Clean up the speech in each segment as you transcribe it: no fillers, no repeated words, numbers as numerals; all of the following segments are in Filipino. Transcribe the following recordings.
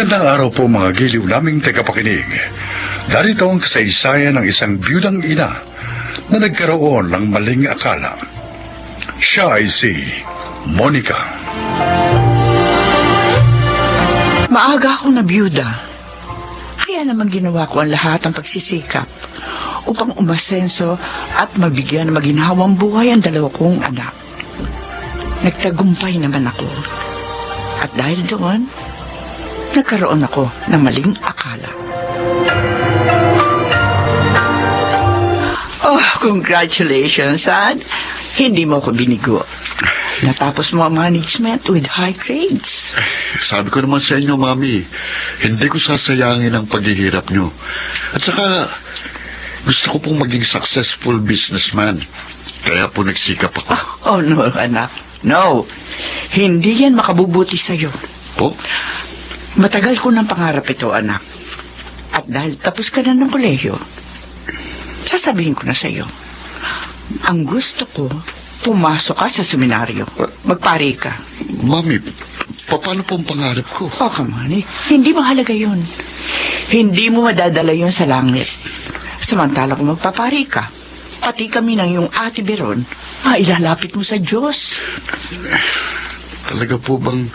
Magandang araw po mga giliw naming tagapakinig. Darito ang kasaysayan ng isang biyudang ina na nagkaroon ng maling akala. Siya ay si Monica. Maaga akong nabiyuda. Kaya naman ginawa ko ang lahat ng pagsisikap upang umasenso at mabigyan ng maginhawang buhay ang dalawa kong anak. Nagtagumpay naman ako. At dahil doon, nagkaroon ako ng maling akala. Oh, congratulations, son. Hindi mo ako binigo. Natapos mo ang management with high grades. Sabi ko naman sa inyo, Mami, hindi ko sasayangin ang paghihirap nyo. At saka, gusto ko pong maging successful businessman. Kaya po nagsikap ako. Oh, no, anak. No. Hindi yan makabubuti sa'yo. Po? Matagal ko ng pangarap ito, anak. At dahil tapos ka na ng kolehiyo, sasabihin ko na sa'yo. Ang gusto ko, pumasok ka sa seminaryo. Magpari ka. Mami, paano po ang pangarap ko? Oh, come on, hindi mahalaga yun. Hindi mo madadala yun sa langit. Samantala kung magpapari ka, pati kami ng iyong ate Beron, mailalapit mo sa Diyos. Talaga po bang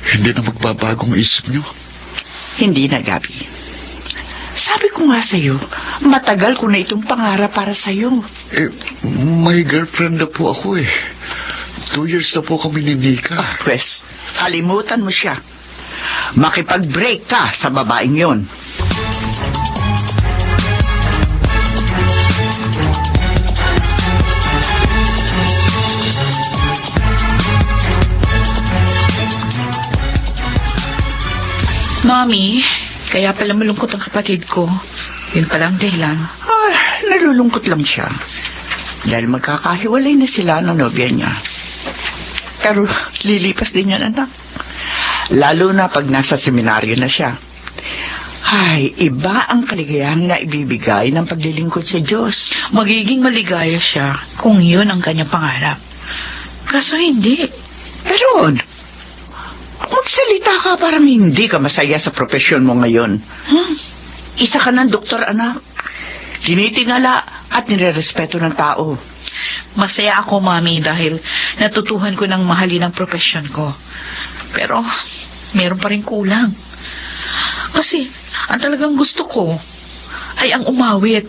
hindi na magbabagong isip nyo? Hindi na, Gabi. Sabi ko nga sa'yo, matagal ko na itong pangarap para sa'yo. May girlfriend na po ako eh. 2 years na po kami ni Nika. Pwes, kalimutan mo siya. Makipag-break ka sa babaeng yon. Mommy, kaya pala malungkot ang kapatid ko. Yun pala ang dahilan. Nalulungkot lang siya. Dahil magkakahiwalay na sila ng nobya niya. Pero lilipas din yan, anak. Lalo na pag nasa seminaryo na siya. Ay, iba ang kaligayahan na ibibigay ng paglilingkod sa Diyos. Magiging maligaya siya kung yun ang kanyang pangarap. Kaso hindi. Pero, magsalita ka para hindi ka masaya sa profesyon mo ngayon. Isa ka ng doktor, anak. Tinitingala at nirerespeto ng tao. Masaya ako, Mami, dahil natutuhan ko ng mahalin ang profesyon ko. Pero, meron pa rin kulang. Kasi, ang talagang gusto ko ay ang umawit.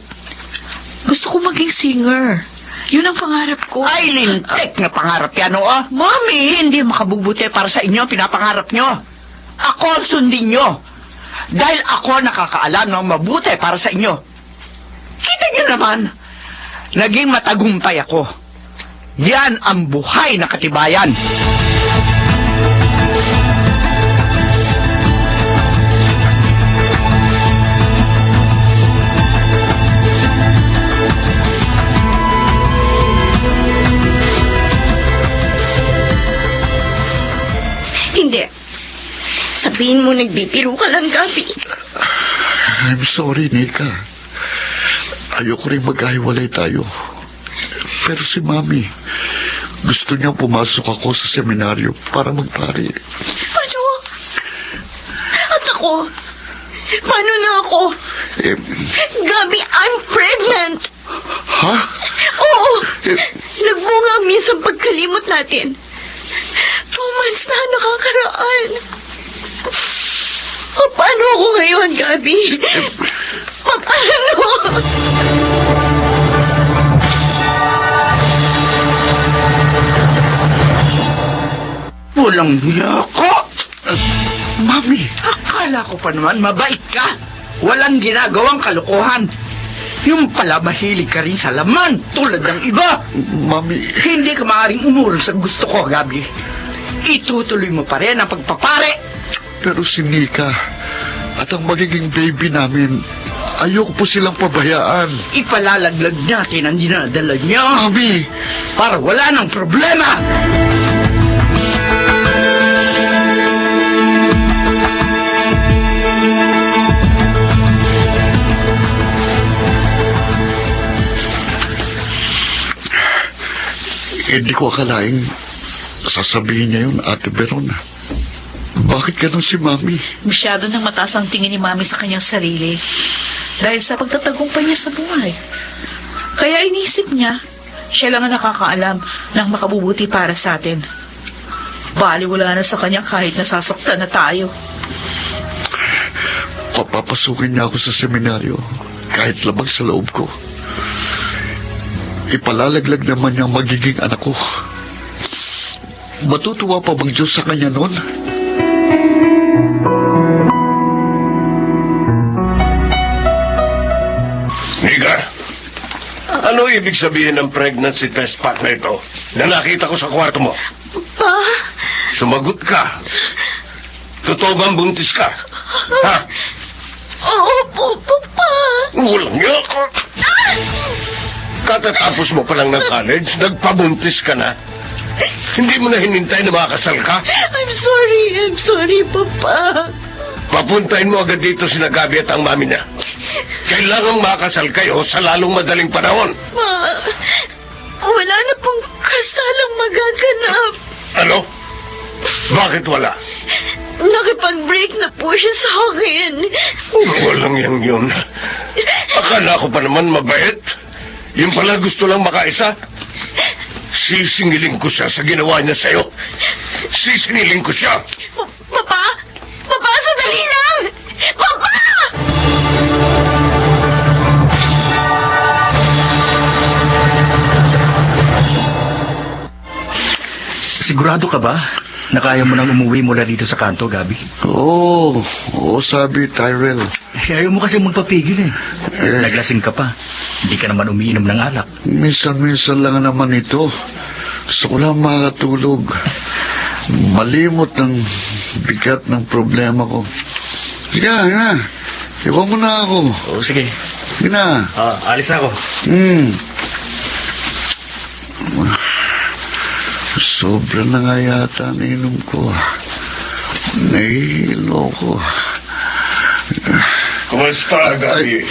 Gusto ko maging singer. Yun ang pangarap ko. Ay, lintik na pangarap yan, o. Mami, hindi makabubuti para sa inyo ang pinapangarap nyo. Ako ang sundin nyo. Dahil ako nakakaalam ng mabuti para sa inyo. Kita nyo naman, naging matagumpay ako. Yan ang buhay na katibayan. Hindi. Sabihin mo nagbibiro ka lang, Gabi. I'm sorry, Nika. Ayoko rin magkahiwalay tayo. Pero si Mami, gusto niya pumasok ako sa seminaryo para magpari. Ano? At ako? Paano na ako? Gabi, I'm pregnant. Ha? Oo. Nagbunga ang minsan pagkalimot natin. 2 months na nakakaraan. Paano ako ngayon, Gabi? Paano? Walang hiya ko. Mami! Akala ko pa naman mabait ka. Walang ginagawang kalokohan. Yung pala mahilig ka rin sa laman tulad ng iba. Mami! Hindi ka maaaring umurong sa gusto ko, Gabi. Itutuloy mo pa rin ang pagpapare. Pero si Nika at ang magiging baby namin, ayoko po silang pabayaan. Ipalalaglag natin ang dinadala niya. Mami! Para wala ng problema. Hindi ko akalaing sasabihin niya yun, Ate Verona. Bakit ganun si Mami? Masyado nang mataas ang tingin ni Mami sa kanyang sarili dahil sa pagtatagumpay niya sa buhay. Kaya inisip niya, siya lang ang nakakaalam ng makabubuti para sa atin. Baliwala na sa kanya kahit nasasaktan na tayo. Papapasukin niya ako sa seminaryo kahit labag sa loob ko. Ipalalaglag naman niyang magiging anak ko. Matutuwa pa bang Diyos sa kanya noon? Nika, ano ibig sabihin ng pregnancy test pack na ito na nakita ko sa kwarto mo? Pa, Sumagot ka. Totoo bang buntis ka? Ha? opo, Papa. Walang niya ka. Katatapos mo pa lang ng college, nagpabuntis ka na. Hindi mo na hinintay na makasal ka? I'm sorry, Papa. Papuntahin mo agad dito si Gabi at ang mami niya. Kailangang makasal kayo sa lalong madaling panahon. Ma, wala na pong kasalang magaganap. Ano? Bakit wala? Nakipag-break na po siya sa akin. Walang yan yun. Akala ko pa naman mabait. Yung pala gusto lang makaisa. Sisingilin ko siya sa ginawa niya sa'yo. Sisingilin ko siya. Papa? Papa, sandali lang! Papa! Sigurado ka ba na kaya mo nang umuwi mula dito sa kanto, Gabi? Oo, sabi Tyrell. Ayaw mo kasi magpapigil eh. Naglasing ka pa. Hindi ka naman umiinom ng alak. Minsan-minsan lang naman ito. Gusto ko lang makatulog. Malimot ng bigat ng problema ko. Sige na. Iwan mo na ako. Oo, sige. Sige na. Alis na ako. Sobra na nga yata ang inom ko. Nahihilo ko. Kumusta, Gabi?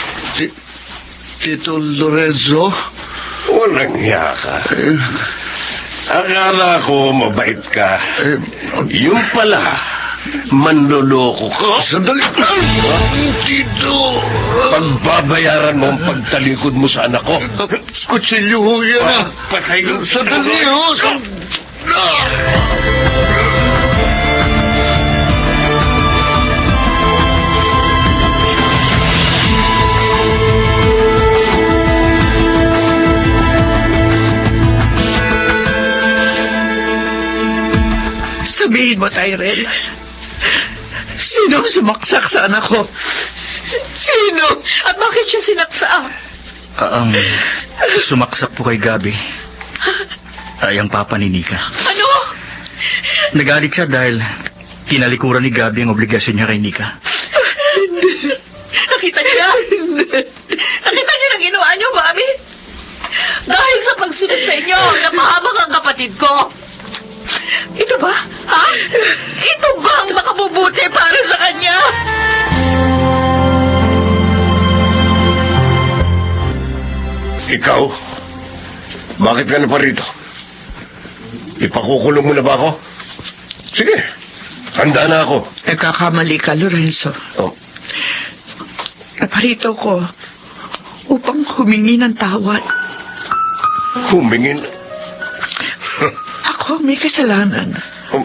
Tito Lorenzo? Walang hiya ka. Akala ko mabait ka. Yung pala, manloloko ka. Sandali lang! Tito! Pagbabayaran mo ang pagtalikod mo sa anak ko. Kutsilyo ho yan. Patay yung Sandali ho! Sabihin mo, Tyrell. Sino ang sumaksak sa anak ko? Sino? At bakit siya sinaksak? Ang sumaksak po kay Gabi ay ang papa ni Nika. Ano? Nagalit siya dahil tinalikuran ni Gabi ang obligasyon niya kay Nika. Nakita niya? Nakita niyo na ginawa niyo, Mami? Dahil sa pagsunod sa inyo, napahamak ang kapatid ko. Ito ba? Ha? Ito ba ang makabubuti para sa kanya? Ikaw? Bakit ka na pa rito? Ipakukulong mo na ba ako? Sige, handa na ako. Nagkakamali ka, Lorenzo. Oh, Naparito ko upang humingi ng tawad. humingin. Ako ang may kasalanan. Oh,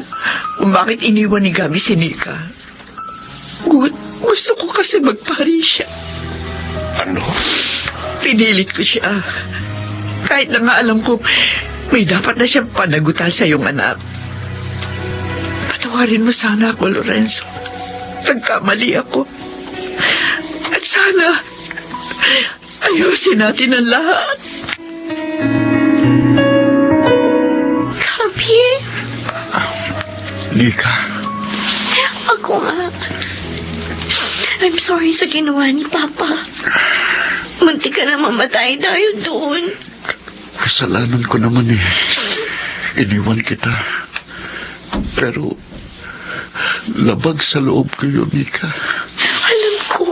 Kung bakit iniwan ni Gabi si Nika. Gusto ko kasi magpari siya. ano? Pinilit ko siya. Kahit na nga alam ko, may dapat na siyang panagutan sa iyong anak. Patawarin mo sana ako, Lorenzo. Nagkamali ako. At sana, ayusin natin ang lahat. Gabi, Nika, ako nga. I'm sorry sa ginawa ni Papa. Muntik ka na mamatay dahil doon. kasalanan ko naman eh. Iniwan kita. Pero, labag sa loob ko yun, Nika. Alam ko.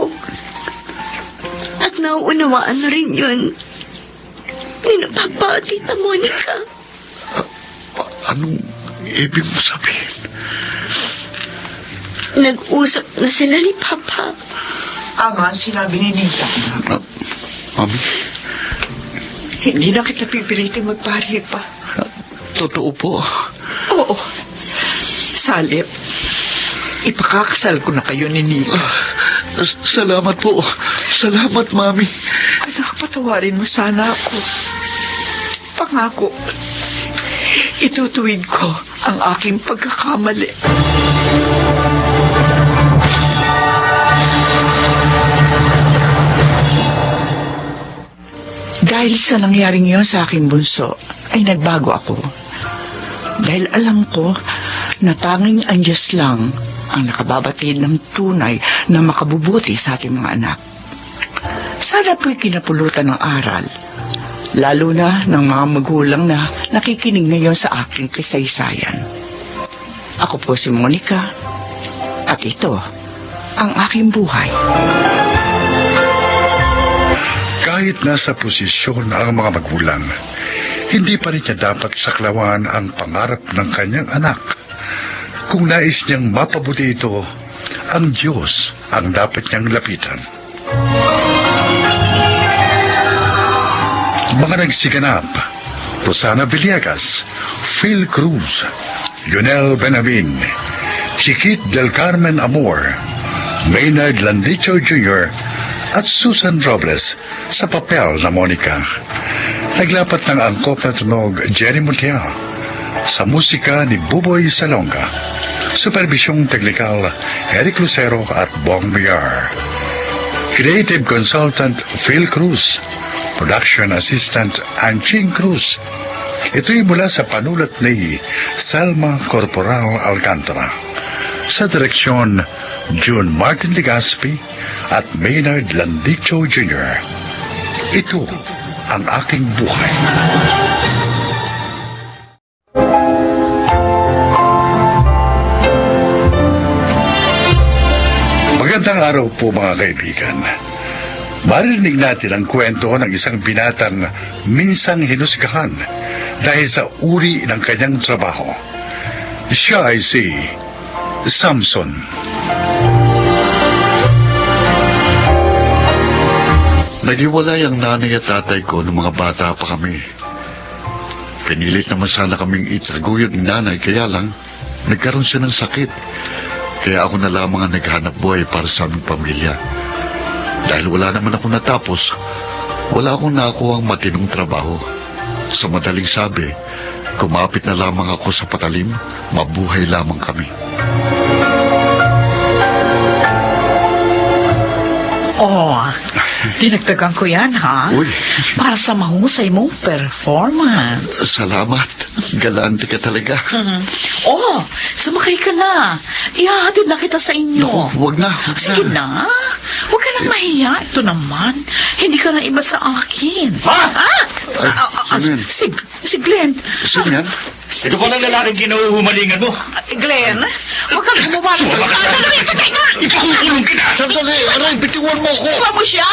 At nauunawaan na rin yun. Ni na Papa at Tita Monica. Anong ibig mo sabihin? Nag-usap na sila ni Papa. Ama, sinabi ni Nita. Mami, Hindi na kita pipilitin magpari pa. totoo po. Oo. Salip, ipakakasal ko na kayo ni Nika. Salamat po. Salamat, Mami. Anak, patawarin mo sana ako. Pangako, itutuwid ko ang aking pagkakamali. Dahil sa nangyaring yon sa aking bunso, ay nagbago ako. Dahil alam ko na tanging ang Diyos lang ang nakababatid ng tunay na makabubuti sa ating mga anak. Sana po'y kinapulutan ng aral, lalo na ng mga magulang na nakikinig ngayon sa aking kasaysayan. Ako po si Monica, at ito ang aking buhay. Kahit nasa posisyon ang mga magulang, hindi pa rin niya dapat saklawan ang pangarap ng kanyang anak. Kung nais niyang mapabuti ito, ang Diyos ang dapat niyang lapitan. Mga nagsiganap: Rosana Villegas, Phil Cruz, Lionel Benamin, Chiquit del Carmen Amor, Maynard Landicho Jr., at Susan Robles sa papel na Monica. Naglapat ng angkop na tunog Jenny Montiel, sa musika ni Buboy Salonga, superbisyong teknikal Eric Lucero at Bong Villar, creative consultant Phil Cruz, production assistant Anching Cruz. Ito'y mula sa panulat ni Selma Corporal Alcantara, sa direksyon June Martin Legaspi at Maynard Landicho Jr. Ito ang aking buhay. Magandang araw po mga kaibigan. Marinig natin ang kwento ng isang binatang minsang hinusgahan dahil sa uri ng kanyang trabaho. Siya ay si Samson. Naghiwalay ang nanay at tatay ko nung mga bata pa kami. Pinilit naman sana kaming itaguyod ni nanay, kaya lang nagkaroon siya ng sakit. Kaya ako na lamang ang naghanap buhay para sa aming pamilya. Dahil wala naman ako natapos, wala akong nakuha ang matinong trabaho. Sa madaling sabi, kumapit na lamang ako sa patalim, mabuhay lamang kami. Oh, dinagdagan ko yan, ha? Uy. Para sa mahusay mong performance. Salamat. Galante ka talaga. Oh, sumakay ka na. Ihahatid na kita sa inyo. Naku, wag na. Sige na. Huwag ka nang mahiya. Ito naman. Hindi ka na iba sa akin. Ha? Sino yan? Si Glenn. Sino yan? Ito pa lang lalaking kinahuhumalingan mo. Glenn, huwag kang gumawa. Ipakukulong kita! Sandali! Aray, bitiwan mo ako! Iba mo siya!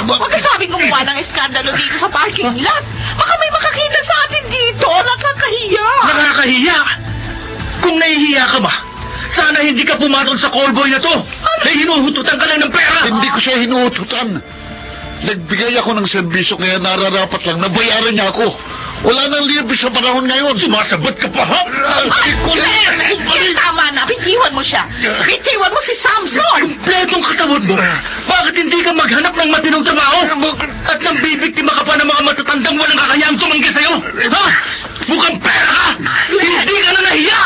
Huwag ka sabing gumawa ng eskandalo dito sa parking lot. Baka may makakita sa atin dito. Nakakahiya. Nakakahiya! Kung nahihiya ka ba, sana hindi ka pumatol sa callboy na to. Na hinuhututan ka lang ng pera. Hindi ko siya hinuhututan. Nagbigay ako ng serbisyo kaya nararapat lang na bayaran niya ako. Wala nang libre sa panahon ngayon. Sumasagot ka pa, ha? Tama na. Bitiwan mo siya. Bitiwan mo si Samson. Kompletong katawan mo. Bakit hindi ka maghanap ng matinong trabaho? At nang bibiktima ka pa ng mga matatandang walang kakayang tumanggi sa'yo? Ha? Mukhang pera ka! Hindi ka na nahiya!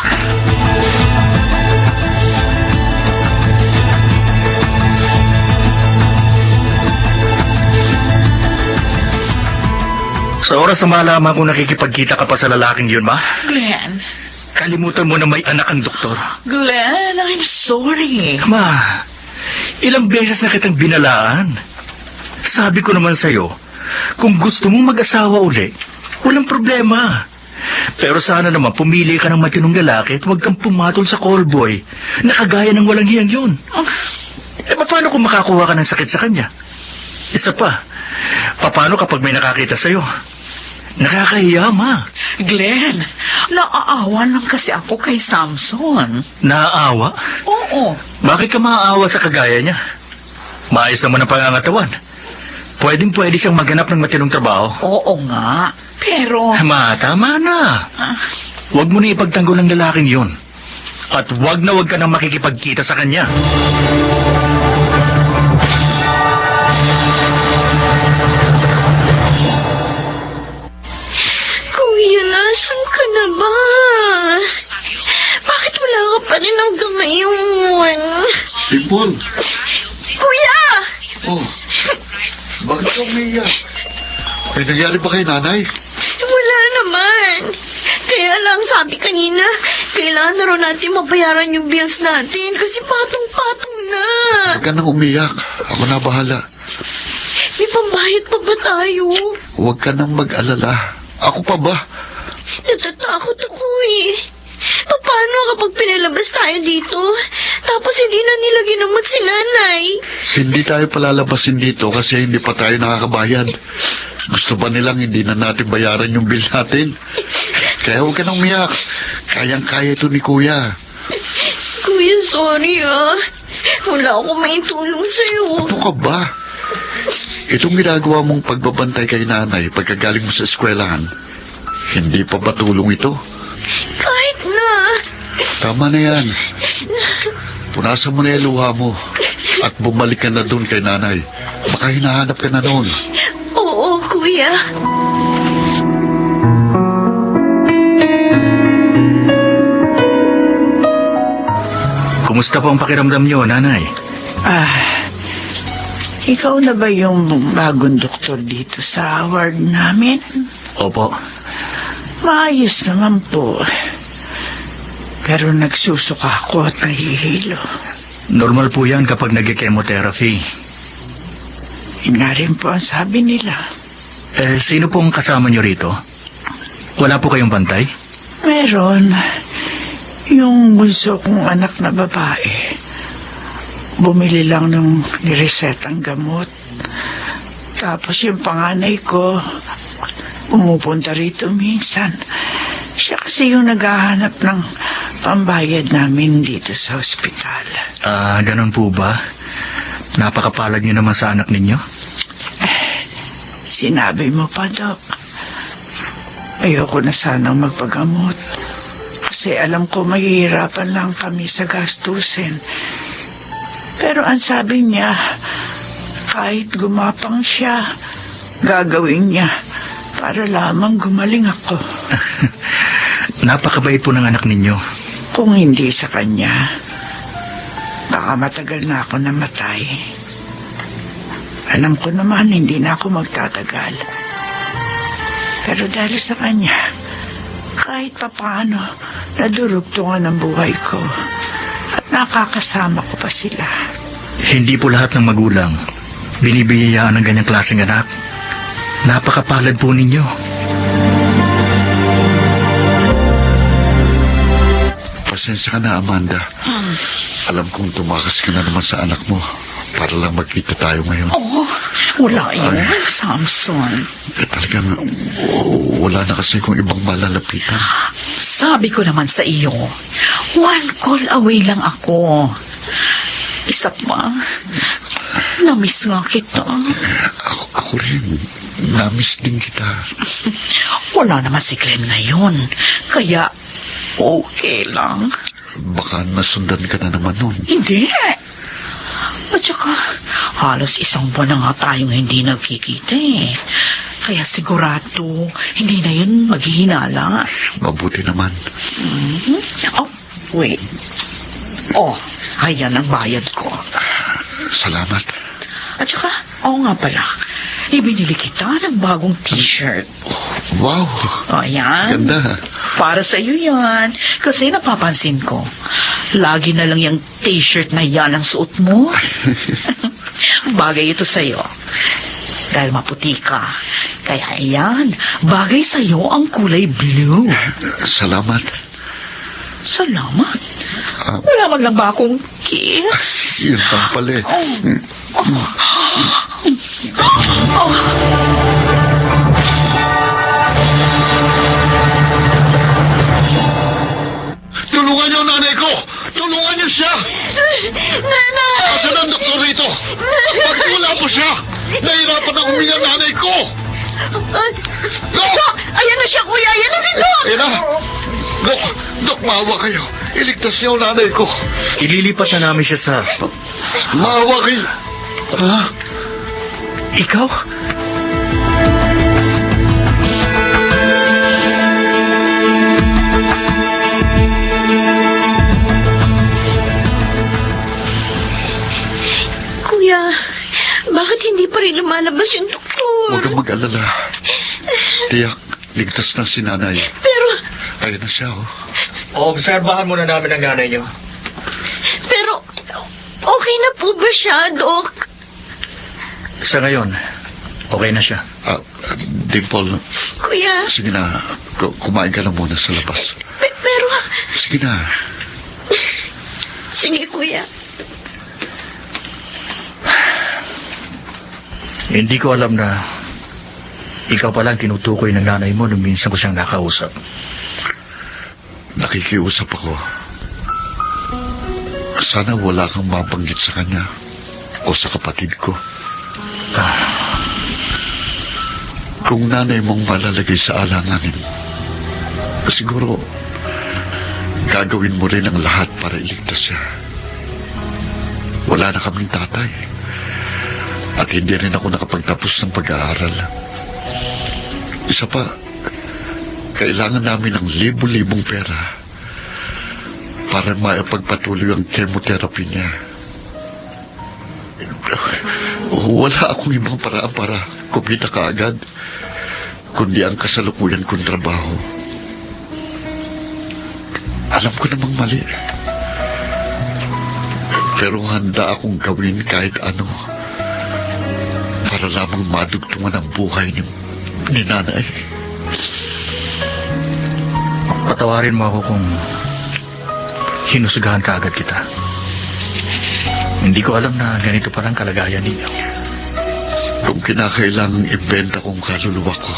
Sa oras na malaman kung nakikipagkita ka pa sa lalaking yun, ma, Glenn. kalimutan mo na may anak ang doktor. Glenn, I'm sorry. Ma, ilang beses na kitang binalaan. Sabi ko naman sa'yo, kung gusto mong mag-asawa uli, walang problema. Pero sana naman pumili ka ng matinong lalaki at huwag kang pumatol sa callboy na kagaya ng walang hiyang yun. Paano kung makakuha ka ng sakit sa kanya? Isa pa, paano kapag may nakakita sa'yo? Nakakahiya, Ma. Glenn, naaawa lang kasi ako kay Samson. Naaawa? Oo. Bakit ka maaawa sa kagaya niya? Maayos naman ang pangangatawan. Pwedeng-pwede siyang maghanap ng matinong trabaho. Oo nga. Pero... Ma, tama na. Huwag mo na ipagtanggol ang lalaking yun. At huwag ka nang makikipagkita sa kanya. Kuya, nasan ka na ba? Bakit wala ka pa rin hanggang ngayon? Dimple! Kuya! Oh, bakit ka umiiyak? May nangyari ba kay nanay? Wala naman. Kaya lang, sabi kanina, kailangan na raw natin mabayaran yung bills natin kasi patong-patong na. Huwag ka nang umiyak. Ako na bahala. May pambayad pa ba tayo? Huwag ka nang mag-alala. Ako pa ba? Natatakot ako eh. Paano kapag pinalabas tayo dito? Tapos hindi na nila ginamot si nanay. Hindi tayo palalabasin dito kasi hindi pa tayo nakakabayad. Gusto ba nilang hindi na natin bayaran yung bill natin? Kaya huwag ka nang umiyak. Kayang-kaya ito ni Kuya. Kuya, sorry ah. Wala akong maitulong sa'yo. Ano ka ba? Itong ginagawa mong pagbabantay kay nanay pagkagaling mo sa eskwelahan, hindi pa ba tulong ito? Kahit na. Tama na yan. Punasan mo na yung luha mo at bumalik ka na doon kay nanay. Baka hinahanap ka na noon. Oo, kuya. Kumusta po ang pakiramdam niyo, nanay? Ikaw na ba yung bagong doktor dito sa ward namin? Opo. Maayos naman po. Pero nagsusuka ako at nahihilo. Normal po yan kapag nag-chemotherapy. Yun nga rin po ang sabi nila. Sino pong kasama niyo rito? Wala po kayong bantay? Meron. Yung bunso kong anak na babae. Bumili lang ng niresetang gamot. Tapos yung panganay ko, pumupunta rito minsan. Siya kasi yung naghahanap ng pambayad namin dito sa ospital. Ganun po ba? Napakapalad niyo naman sa anak ninyo? Sinabi mo pa, Dok. Ayoko na sanang magpagamot. Kasi alam ko mahihirapan lang kami sa gastusin. Pero ang sabi niya, kahit gumapang siya, gagawin niya para lamang gumaling ako. Napakabait po ng anak ninyo. Kung hindi sa kanya, baka matagal na ako namatay. Alam ko naman hindi na ako magtatagal. Pero dahil sa kanya, kahit papaano, nadurugtungan ang buhay ko. At nakakasama ko pa sila. Hindi po lahat ng magulang binibiyayaan ng ganyang klaseng anak. Napakapalad po ninyo. Pasensya ka na, Amanda. Alam kong tumakas ka na naman sa anak mo para lang magkita tayo ngayon. Oo, wala yun, Samson. Talagang wala na kasi kung ibang malalapitan. Sabi ko naman sa iyo, one call away lang ako. Isa pa, namiss nga kita. Ako rin, namiss din kita. Wala naman si Glenn ngayon, kaya okay lang. Baka nasundan ka na naman nun. Hindi. At saka, halos isang buwan na nga tayong hindi nagkikita eh. Kaya sigurado, hindi na yun maghihinala. Mabuti naman. Oh, wait. Oh, ayan ang bayad ko. Salamat. At saka, oo nga pala, ibinili kita ng bagong t-shirt. Wow! O, ayan. Ganda. Para sa iyo yan. Kasi napapansin ko, lagi na lang yung t-shirt na yan ang suot mo. Bagay ito sa iyo. Dahil maputi ka. Kaya ayan, bagay sa iyo ang kulay blue. Salamat. Salamat. Wala man lang ba akong kiss? Yun lang pala eh. siya! Nanay! Asan ang doktor rito? Bakit wala po siya? Nahirapan na huminga nanay ko! Dok! Ayan na siya, kuya! Ayan na si Doc! Ayan na! Dok, maawa kayo. Iligtas niyo ang nanay ko. Ililipat na namin siya sa... Maawa kayo. Ha? Ikaw? Kuya, bakit hindi pa rin lumalabas yung doktor? Huwag kang mag-alala. Tiyak, ligtas na si nanay. Pero, Ayan na siya, oh. Obserbahan muna namin ang nanay niyo. pero, okay na po ba siya, Doc? Sa ngayon, okay na siya. Dimple, Kuya, sige na. Kumain ka na muna sa labas. pero, Sige na. sige kuya. Hindi ko alam na ikaw pala ang tinutukoy ng nanay mo nung minsan ko siyang nakausap. Nakikiusap ako. Sana wala kang mabanggit sa kanya o sa kapatid ko. Kung nanay mong malalagay sa alanganin, siguro gagawin mo rin ang lahat para iligtas siya. Wala na kaming tatay. At hindi rin ako nakapagtapos ng pag-aaral. Isa pa, kailangan namin ng libo-libong pera para maipagpatuloy ang chemotherapy niya. Wala akong ibang paraan para kumita kaagad, kundi ang kasalukuyan kong trabaho. Alam ko namang mali. Pero handa akong gawin kahit ano para lamang madugtungan ang buhay ni nanay. Patawarin mo ako kung hinusgahan ka agad kita. Hindi ko alam na ganito palang kalagayan ninyo. Kung kinakailangang ibenta kong kaluluwa ko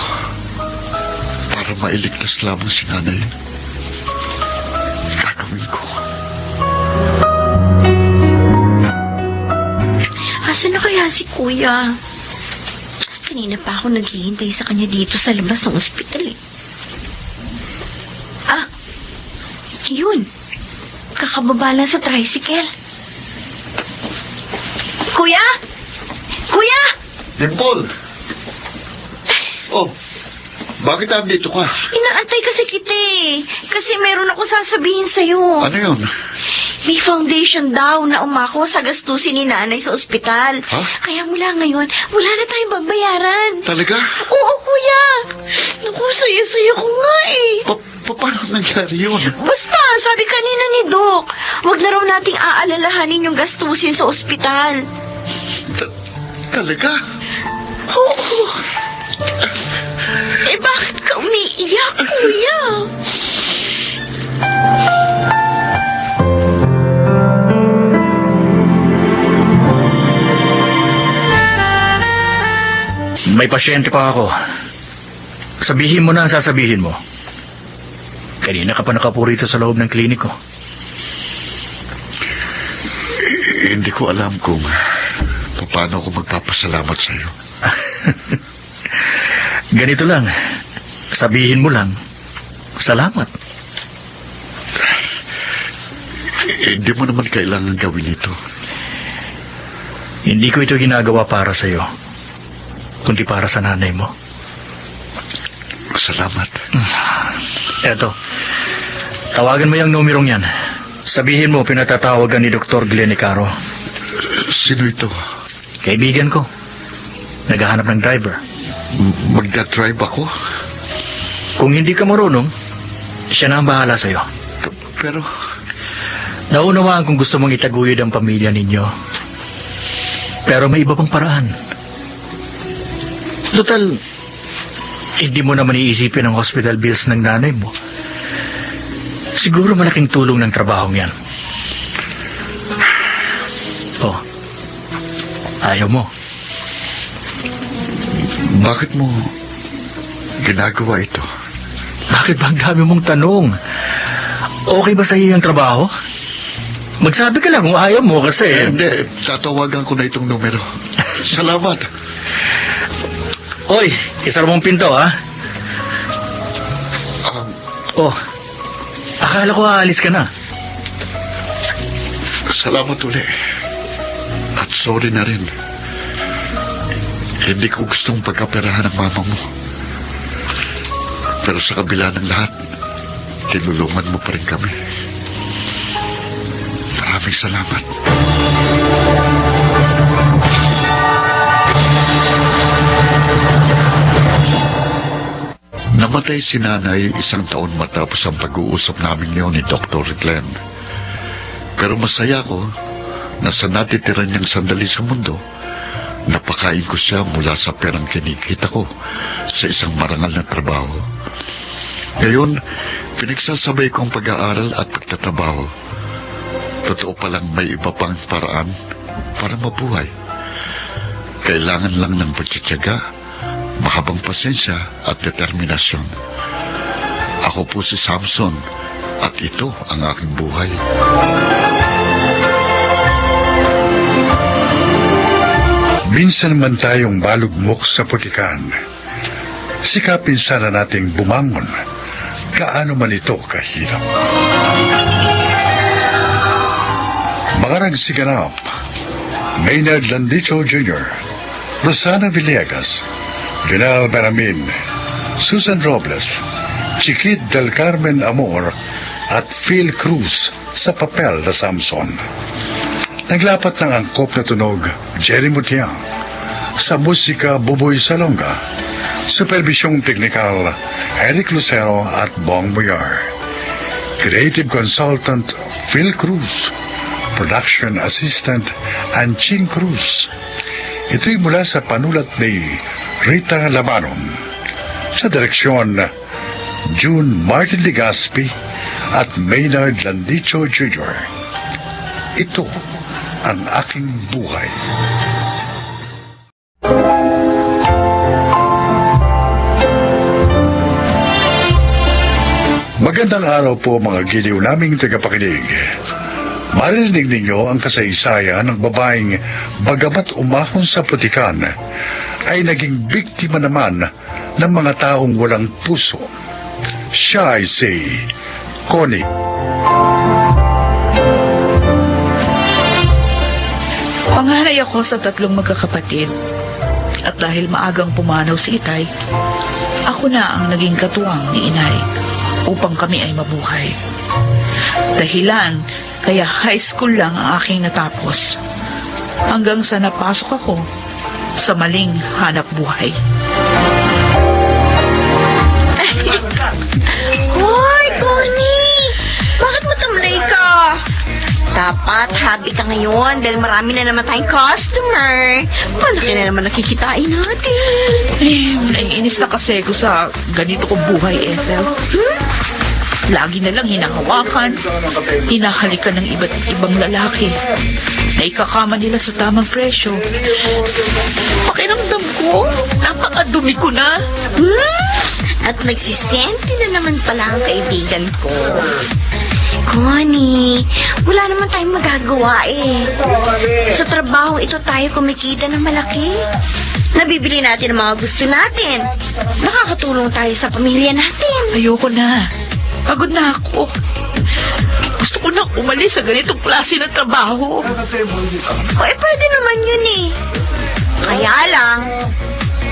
para mailigtas lamang si nanay, gagawin ko. Asan na kaya si kuya? Kanina pa ako naghihintay sa kanya dito sa labas ng ospital eh. Ah, yun. Kakababa lang sa tricycle. Kuya? Kuya! Dimple! Oh, bakit nandito ka? Inaantay kasi kita eh. Kasi meron ako sasabihin sa'yo. Ano yun? May foundation daw na umako sa gastusin ni nanay sa ospital. Ha? Kaya mula ngayon, wala na tayong babayaran. Talaga? Oo, kuya. Naku, saya-saya ko nga eh. Paano nangyari yun? Basta, sabi kanina ni Doc, wag na raw nating aalalahanin yung gastusin sa ospital. Talaga? Oo. Eh, bakit ka umiiyak, kuya? May pasyente pa ako. Sabihin mo na ang sasabihin mo. Kanina ka pa nakapurito sa loob ng kliniko. Hindi ko alam kung paano ako magpapasalamat sa iyo. Ganito lang. Sabihin mo lang, salamat. Hindi mo naman kailangan gawin ito. Hindi ko ito ginagawa para sa iyo, kundi para sa nanay mo. Salamat. Eto, tawagan mo yung numerong yan. Sabihin mo, pinatatawagan ni Dr. Glenn Icaro. Sino ito? Kaibigan ko. Naghahanap ng driver. Magdadrive ako? Kung hindi ka marunong, siya na ang bahala sa'yo. Pero, Naunawaan kung gusto mong itaguyod ang pamilya ninyo. Pero may iba pang paraan. Total, hindi mo naman iisipin ang hospital bills ng nanay mo. Siguro malaking tulong ng trabahong yan. Oh, ayaw mo. bakit mo ginagawa ito? Bakit ba ang dami mong tanong? Okay ba sa iyo ang trabaho? Magsabi ka lang kung ayaw mo kasi. Hindi, tatawagan ko na itong numero. Salamat. Oy, isara mong pinto, ha? Oh, akala ko aalis ka na. Salamat uli. At sorry na rin. Hindi ko gustong pagkaperahan ng mama mo. Pero sa kabila ng lahat, tinulungan mo pa rin kami. Maraming salamat. Namatay si nanay 1 taon matapos ang pag-uusap namin ngayon ni Dr. Glenn. Pero masaya ko na sa natitira niyang sandali sa mundo, napakain ko siya mula sa perang kinikita ko sa isang marangal na trabaho. Ngayon, pinagsasabay ko ang pag-aaral at pagtatrabaho. Totoo palang may iba pang paraan para mabuhay. Kailangan lang ng pagtsatsaga, mahabang pasensya at determinasyon. Ako po si Samson at ito ang aking buhay. Minsan man tayong balugmok sa putikan. Sikapin sana nating bumangon, kaano man ito kahirap. Mga nagsiganap, Maynard Landicho Jr., Rosana Villegas, Vinal Beramin, Susan Robles, Chiquit del Carmen Amor at Phil Cruz sa papel na Samson. Naglapat ng angkop na tunog Jerry Mutiang, sa musika Buboy Salonga, supervisyong teknikal Eric Lucero at Bong Muyar, creative consultant Phil Cruz, production assistant Anching Cruz. Ito'y mula sa panulat ni Rita Labanon, sa direksyon June Martin Legaspi at Maynard Landicho Jr. Ito ang aking buhay. Magandang araw po mga giliw naming tagapakinig. Maririnig ninyo ang kasaysayan ng babaeng bagamat umahon sa putikan ay naging biktima naman ng mga taong walang puso. Siya ay si Connie. Panganay ako sa 3 magkakapatid. At dahil maagang pumanaw si Itay, ako na ang naging katuwang ni Inay upang kami ay mabuhay. Dahilan, kaya high school lang ang aking natapos. Hanggang sa napasok ako sa maling hanap buhay. Hoy, Connie! Bakit mo tumlay ka? Dapat happy ka ngayon dahil marami na naman tayong customer. Malaki na naman nakikitain natin. Naiinis na kasi ako sa ganito kong buhay, Ethel. Lagi na lang hinahawakan, hinahalikan ng iba't ibang lalaki. Naikakama nila sa tamang presyo. Pakiramdam ko, napakadumi ko na. At nagsisenti na naman pala ang kaibigan ko. Connie, wala naman tayong magagawa eh. Sa trabaho ito tayo kumikita ng malaki. Nabibili natin ang mga gusto natin. Nakakatulong tayo sa pamilya natin. Ayoko na. Pagod na ako. Gusto ko nang umalis sa ganitong klase ng trabaho. Pwede naman yun eh. Kaya lang,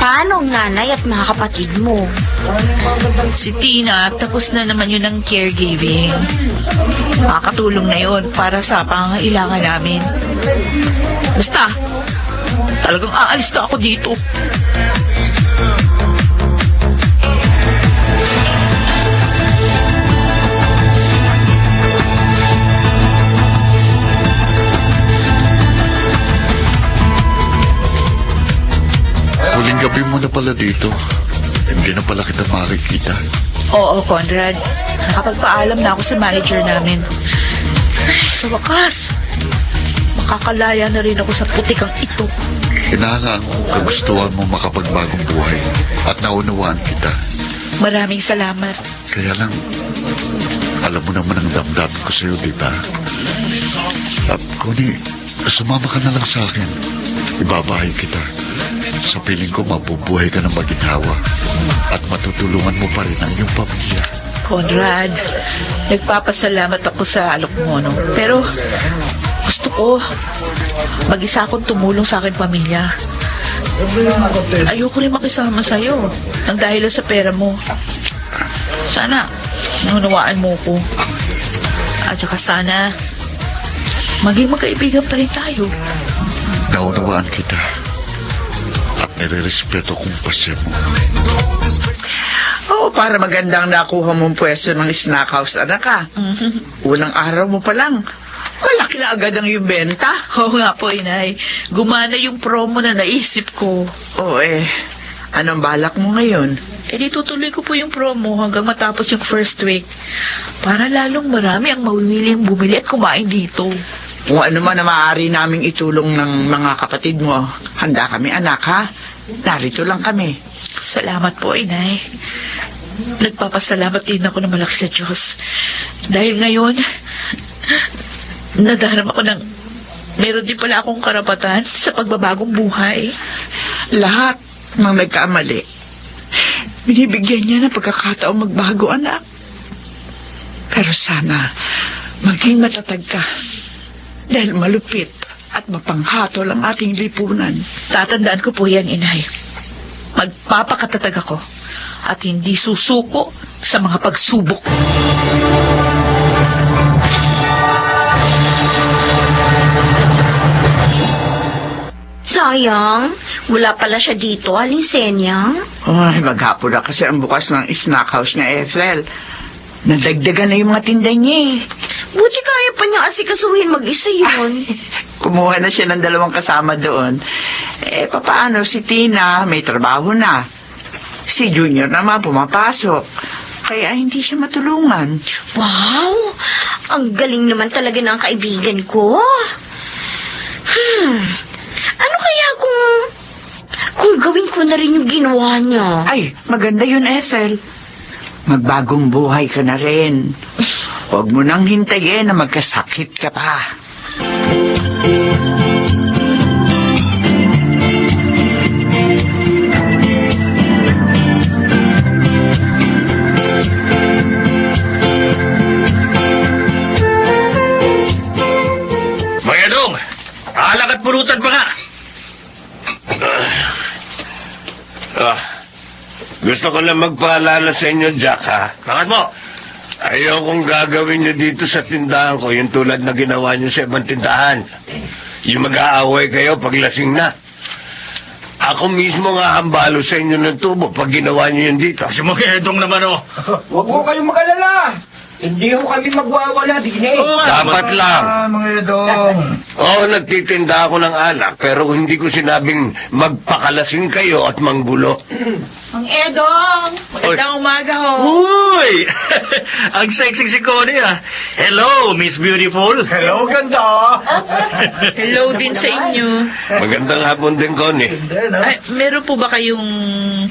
paano ang nanay at mga kapatid mo? Si Tina, tapos na naman yun ng caregiving. Makakatulong na yun para sa pangangailangan namin. Basta, talagang aalis na ako dito. Huling gabi mo na pala dito. Hindi na pala kita makikita. Oo, Conrad. Nakapagpaalam na ako sa manager namin. Ay, sa wakas, makakalaya na rin ako sa putikang ito. Hinahangaan ko kagustuhan mo makapagbagong buhay at naunawaan kita. Maraming salamat. Kaya lang, Alam mo naman ang damdamin ko sa'yo, di ba? At Connie, sumama ka na lang sa akin. Ibabahay kita. Sa piling ko, mabubuhay ka ng maginhawa. At matutulungan mo pa rin ang iyong pamilya. Conrad, nagpapasalamat ako sa alok mo, no? Pero gusto ko mag-isa akong tumulong sa aking pamilya. Ayoko rin makisama sa'yo nang dahil sa pera mo. Sana nunawaan mo ko. At saka sana maging magkaibigan pa rin tayo. Naunawaan kita. At nire-respeto kong pasya mo. Oo, para magandang nakuha mong pwesto ng snack house, anak ka. Unang araw mo pa lang, malaki na agad ang iyong benta. Oo nga po, inay. Gumana yung promo na naisip ko. Oo anong balak mo ngayon? Eh di tutuloy ko po yung promo hanggang matapos yung first week. Para lalong marami ang mawiwiling bumili at kumain dito. Kung ano man na maaari naming itulong ng mga kapatid mo, handa kami, anak, ha? Narito lang kami. Salamat po, inay. Nagpapasalamat din ako ng malaki sa Diyos. Dahil ngayon, nadarama ko ng meron din pala akong karapatan sa pagbabagong buhay. Lahat ng nagkamali, binibigyan niya ng pagkakataong magbago, anak. Pero sana, maging matatag ka. Dahil malupit at mapanghatol ang ating lipunan. Tatandaan ko po yan, inay. Magpapakatatag ako at hindi susuko sa mga pagsubok. Sayang, wala pala siya dito, Aling Senya. Ay, maghapon na kasi ang bukas ng snack house na Ethel. Nadagdagan na yung mga tinda niya. Buti kaya pa niya asikasuhin mag-isa yun. Kumuha na siya ng 2 kasama doon. Papaano si Tina, may trabaho na. Si Junior naman pumapasok. Kaya hindi siya matulungan. Wow, ang galing naman talaga ng kaibigan ko. Ano kaya kung gawin ko na rin yung ginawa niya? Ay, maganda yun, Ethel. Magbagong buhay ka na rin. Huwag mo nang hintayin na magkasakit ka pa. Mga Edong, alak at pulutan pa nga. Gusto ko lang magpaalala sa inyo, Jack, ha? Bakit mo? Ayokong gagawin niyo dito sa tindahan ko yung tulad na ginawa niyo sa ibang tindahan. Yung mag-aaway kayo pag lasing na. Ako mismo nga hambalo sa inyo ng tubo pag ginawa niyo yun dito. Si Mga Edong naman, oh. Huwag mo kayong mag-alala. Hindi ho kami magwawala din eh. Dapat lang. Mga Edong. Oo, nagtitinda ako ng alak, pero hindi ko sinabing magpakalasing kayo at manggulo. Ang Edong, magandang umaga ho. Uy! Ang sexy si Connie, ah. Hello, Miss Beautiful. Hello, ganda. Hello din sa inyo. Magandang hapon din, Connie. Ay, meron po ba kayong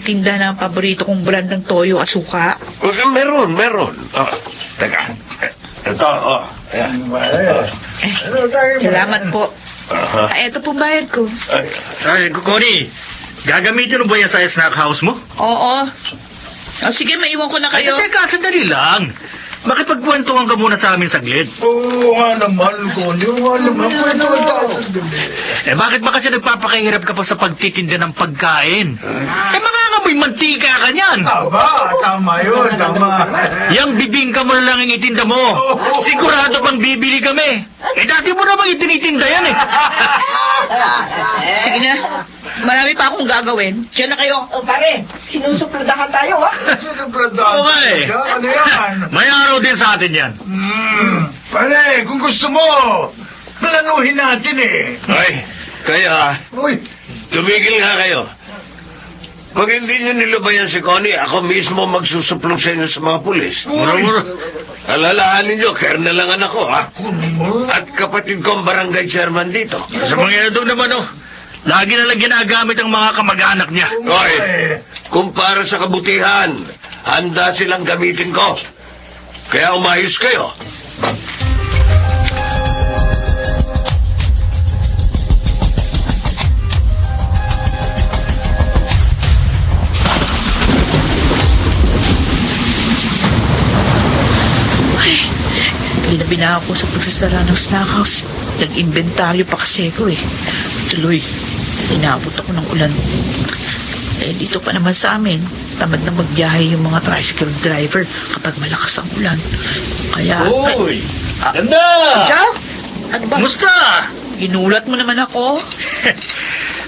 tinda ng paborito kong brand ng toyo at suka? Meron. Oh, teka. Ito, oh. Ayan. Salamat po. Aha. Ay, eto po bayad ko. Ay, Ay, Connie, gagamitin mo ba yan sa snack house mo? Oo. O sige, maiwan ko na Ay, kayo. teka, sandali lang. Makipagkwentuhan ka muna sa amin saglit. Oo nga naman, Connie. Oo nga naman. Pwede tayo. Bakit ba kasi nagpapakahirap ka pa sa pagtitinda ng pagkain? Mangangamoy mantika ka niyan. Tama yun, tama. Yang bibingka mo na lang ang itinda mo. Sigurado pang bibili kami. Dati mo namang itinitinda yan eh. Sige na. Marami pa akong gagawin. Diyan na kayo. Pare, sinusupladahan tayo, ha? Sinusupladahan Okay. Ano yan? May araw din sa atin yan. Pare, kung gusto mo, planuhin natin eh. Ay, kaya, Uy, tumigil nga kayo. Pag hindi nyo nilubayan si Connie, ako mismo magsusuplong sa inyo sa mga pulis. Mura-mura. Alalahanin nyo, Kernel lang anak ko, ha? kunin mo. At kapatid ko ang barangay chairman dito. Sa mga edong naman, oh. Lagi na lang ginagamit ang mga kamag-anak niya. Hoy, kung para sa kabutihan, handa silang gamitin ko. Kaya umayos kayo. Ginabi na ako sa pagsasara ng snack house. Nag-inventaryo pa kasi ako eh. Tuloy, inabot ako ng ulan. Eh, dito pa naman sa amin, tamad na magbiyahe yung mga tricycle driver kapag malakas ang ulan. Kaya... Uy! Ganda! Jack? Ano ba? Musta? Ginulat mo naman ako.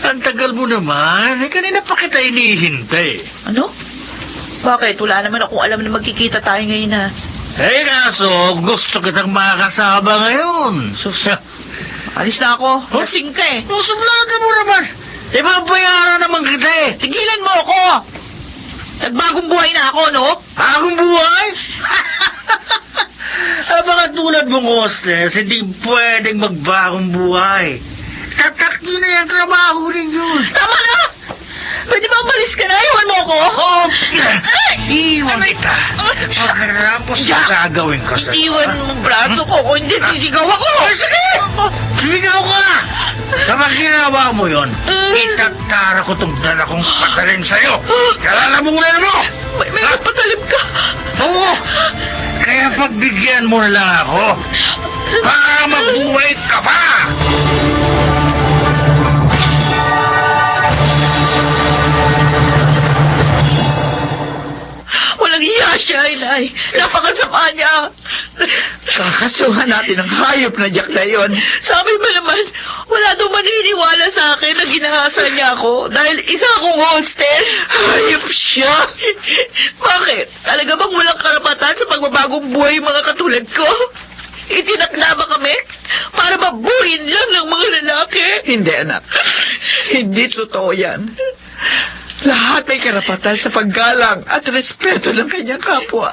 Ang tagal mo naman. Eh, kanina pa kita inihintay. Ano? Bakit? Wala naman akong alam na magkikita tayo ngayon na. Eh, kaso, gusto kitang makakasama ngayon. Sus, alis na ako. Lasing ka eh. Sublada mo naman. Eh, babayaran naman kita eh. Tigilan mo ako! Nagbagong buhay na ako, no? Bagong buhay? Baka tulad mong hostess, hindi pwedeng magbagong buhay. Tatak nyo na yung trabaho ninyo. Tama na! Pwede ba umalis ka na? Iwan mo ako? Oh, iwan kita. Pagkatapos na gagawin ko sa... Iwan mo ang braso ko kung hindi sisigaw ako! Sige! Sumigaw ka! Kapag ginawa mo yun, itatara ko tong dala kong patalim sa'yo. Kalalamunan mo! May patalim ka! Oo! Kaya pagbigyan mo na lang ako para mabuhay ka pa! Walang hiya siya, inay. Napakasama niya. Kakasuhan natin ang hayop na Jack na yon. Sabi ba naman, wala daw maniniwala sa akin na ginahasa niya ako dahil isa akong hostess. Hayop siya! Bakit? Talaga bang walang karapatan sa pagbabagong buhay yung mga katulad ko? Itinakda ba kami? Para mabuhin lang ng mga lalaki? Hindi, anak. Hindi totoo yan. Lahat may karapatan sa paggalang at respeto ng kanyang kapwa.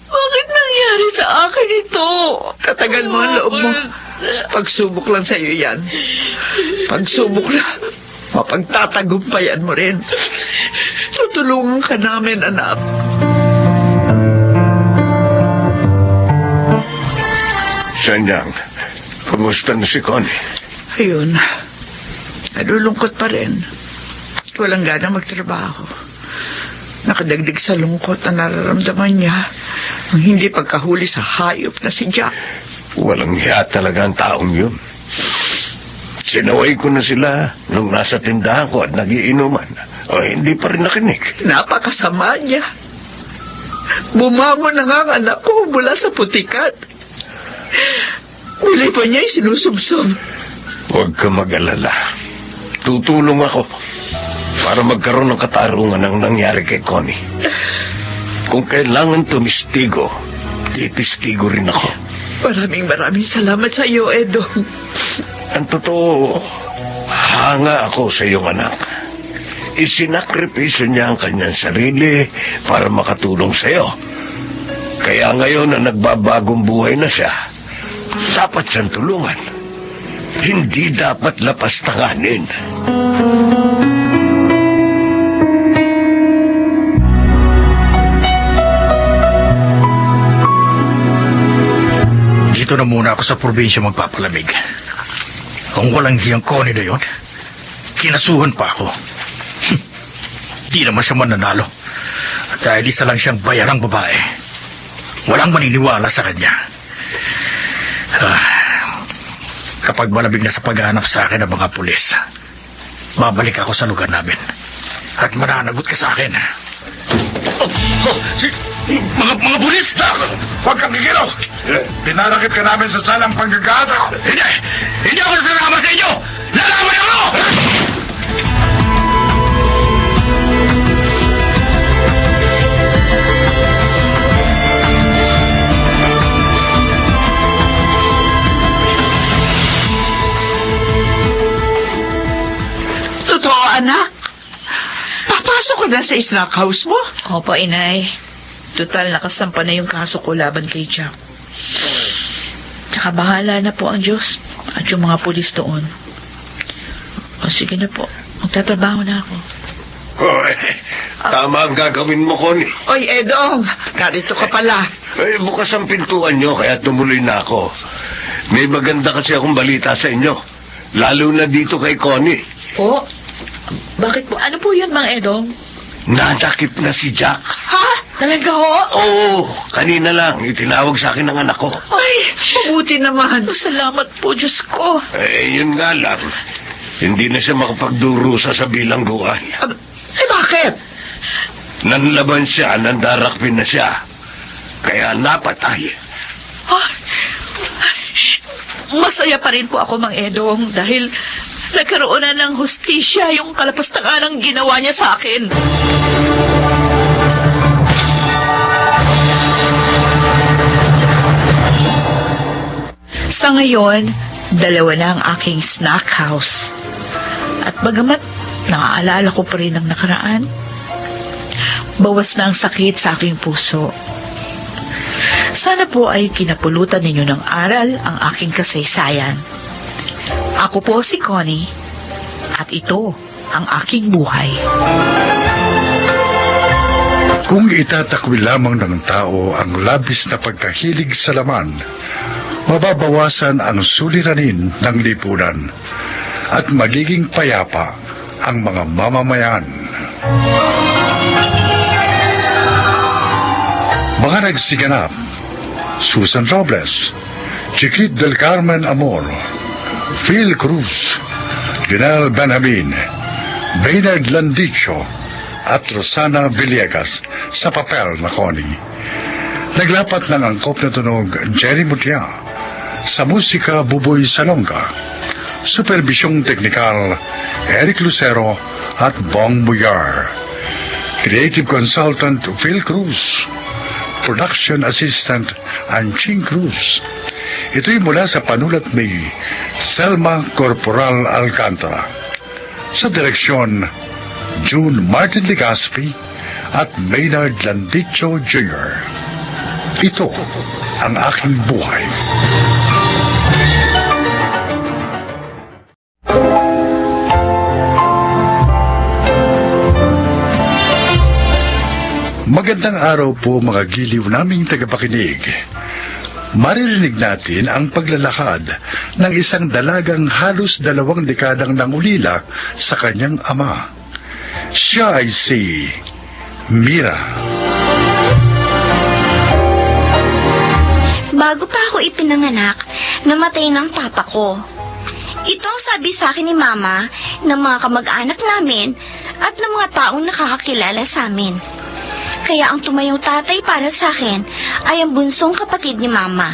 Bakit nangyari sa akin ito? Tatagal mo ang loob mo. Pagsubok lang sa'yo yan. Pagsubok lang, mapagtatagumpayan mo rin. Tutulungan ka namin, anak. Sanyang, kumusta na si Connie? Ayun, nalulungkot pa rin. Walang ganang magtrabaho. Nakadagdig sa lungkot na nararamdaman niya ang hindi pagkahuli sa hayop na si Jack. Walang hiya talaga ang taong yun. Sinaway ko na sila nung nasa tindahan ko at nagiinuman. O hindi pa rin nakinig. Napakasama niya. Bumangon na nga ang anak ko mula sa putikat. Uli pa niya yung sinusubsob. Huwag ka mag-alala. Tutulong ako para magkaroon ng katarungan ng nangyari kay Connie. Kung kailangan tumistigo, titistigo rin ako. Maraming salamat sa iyo, Edo. Ang totoo, hanga ako sa iyong anak. Isinakripisyo niya ang kanyang sarili para makatulong sa iyo. Kaya ngayon na nagbabagong buhay na siya, dapat siyang tulungan. Hindi dapat lapastanganin. Dito na muna ako sa probinsya magpapalamig. Kung walang hiyang Connie na yun, kinasuhan pa ako. Di naman siya mananalo. Dahil isa lang siyang bayarang babae. Walang maniniwala sa kanya. Kapag malamig na sa paghahanap sa akin ng mga pulis, babalik ako sa lugar namin. At mananagot ka sa akin. Mga pulis! Huwag kang kikilos! Dinarakit ka namin sa salang panggagasa. Hindi! Hindi ako nasasama sa inyo! Lalaban ako! Totoo, anak? Papasok ka na sa snack house mo? Opo, inay. Total, nakasampa na yung kaso ko laban kay Jack. Tsaka bahala na po ang Diyos at yung mga pulis doon. O sige na po, magtatrabaho na ako. Oh, Tama ang gagawin mo, Connie. Oy, Edong, narito ka pala. Eh, bukas ang pintuan nyo, kaya tumuloy na ako. May maganda kasi akong balita sa inyo. Lalo na dito kay Connie. Po? Bakit po? Ano po yun, Mang Edong? Nadakip na si Jack. Ha? Talaga ho? Oo, kanina lang. Itinawag sa akin ng anak ko. Ay, mabuti naman. Salamat po, Diyos ko. Eh, yun nga lang. Hindi na siya makapagdurusa sa bilangguan. Bakit? Nanlaban siya, nandarakpin na siya. Kaya napatay. Masaya pa rin po ako, Mang Edong, dahil nagkaroon na ng hustisya yung kalapastangan ng ginawa niya sa akin. Sa ngayon, 2 na ang aking snack house. At bagamat naaalala ko pa rin ang nakaraan, bawas na ang sakit sa aking puso. Sana po ay kinapulutan ninyo ng aral ang aking kasaysayan. Ako po si Connie, at ito ang aking buhay. Kung itatakwil lamang ng tao ang labis na pagkahilig sa laman, mababawasan ang suliranin ng lipunan at magiging payapa ang mga mamamayan. Mga nagsiganap: Susan Robles, Chiquit del Carmen Amor, Phil Cruz, Junel Benjamin, Maynard Landicho, at Rosana Villegas sa papel na Connie. Naglapat ng angkop na tunog Jerry Mutia, sa musika Buboy Salonga, superbisyong teknikal Eric Lucero at Bong Muyar, creative consultant Phil Cruz, production assistant Anching Cruz. Ito'y mula sa panulat ni Selma Corporal Alcantara. Sa direksyon, June Martin Legaspi at Maynard Landicho Jr. Ito ang aking buhay. Magandang araw po mga giliw naming tagapakinig. Maririnig natin ang paglalakad ng isang dalagang halos 2 dekadang nangulila sa kanyang ama. Siya ay si Mira. Bago pa ako ipinanganak, namatay ng papa ko. Ito ang sabi sa akin ni Mama ng mga kamag-anak namin at ng mga taong nakakakilala sa amin. Kaya ang tumayong tatay para sa akin ay ang bunsong kapatid ni Mama.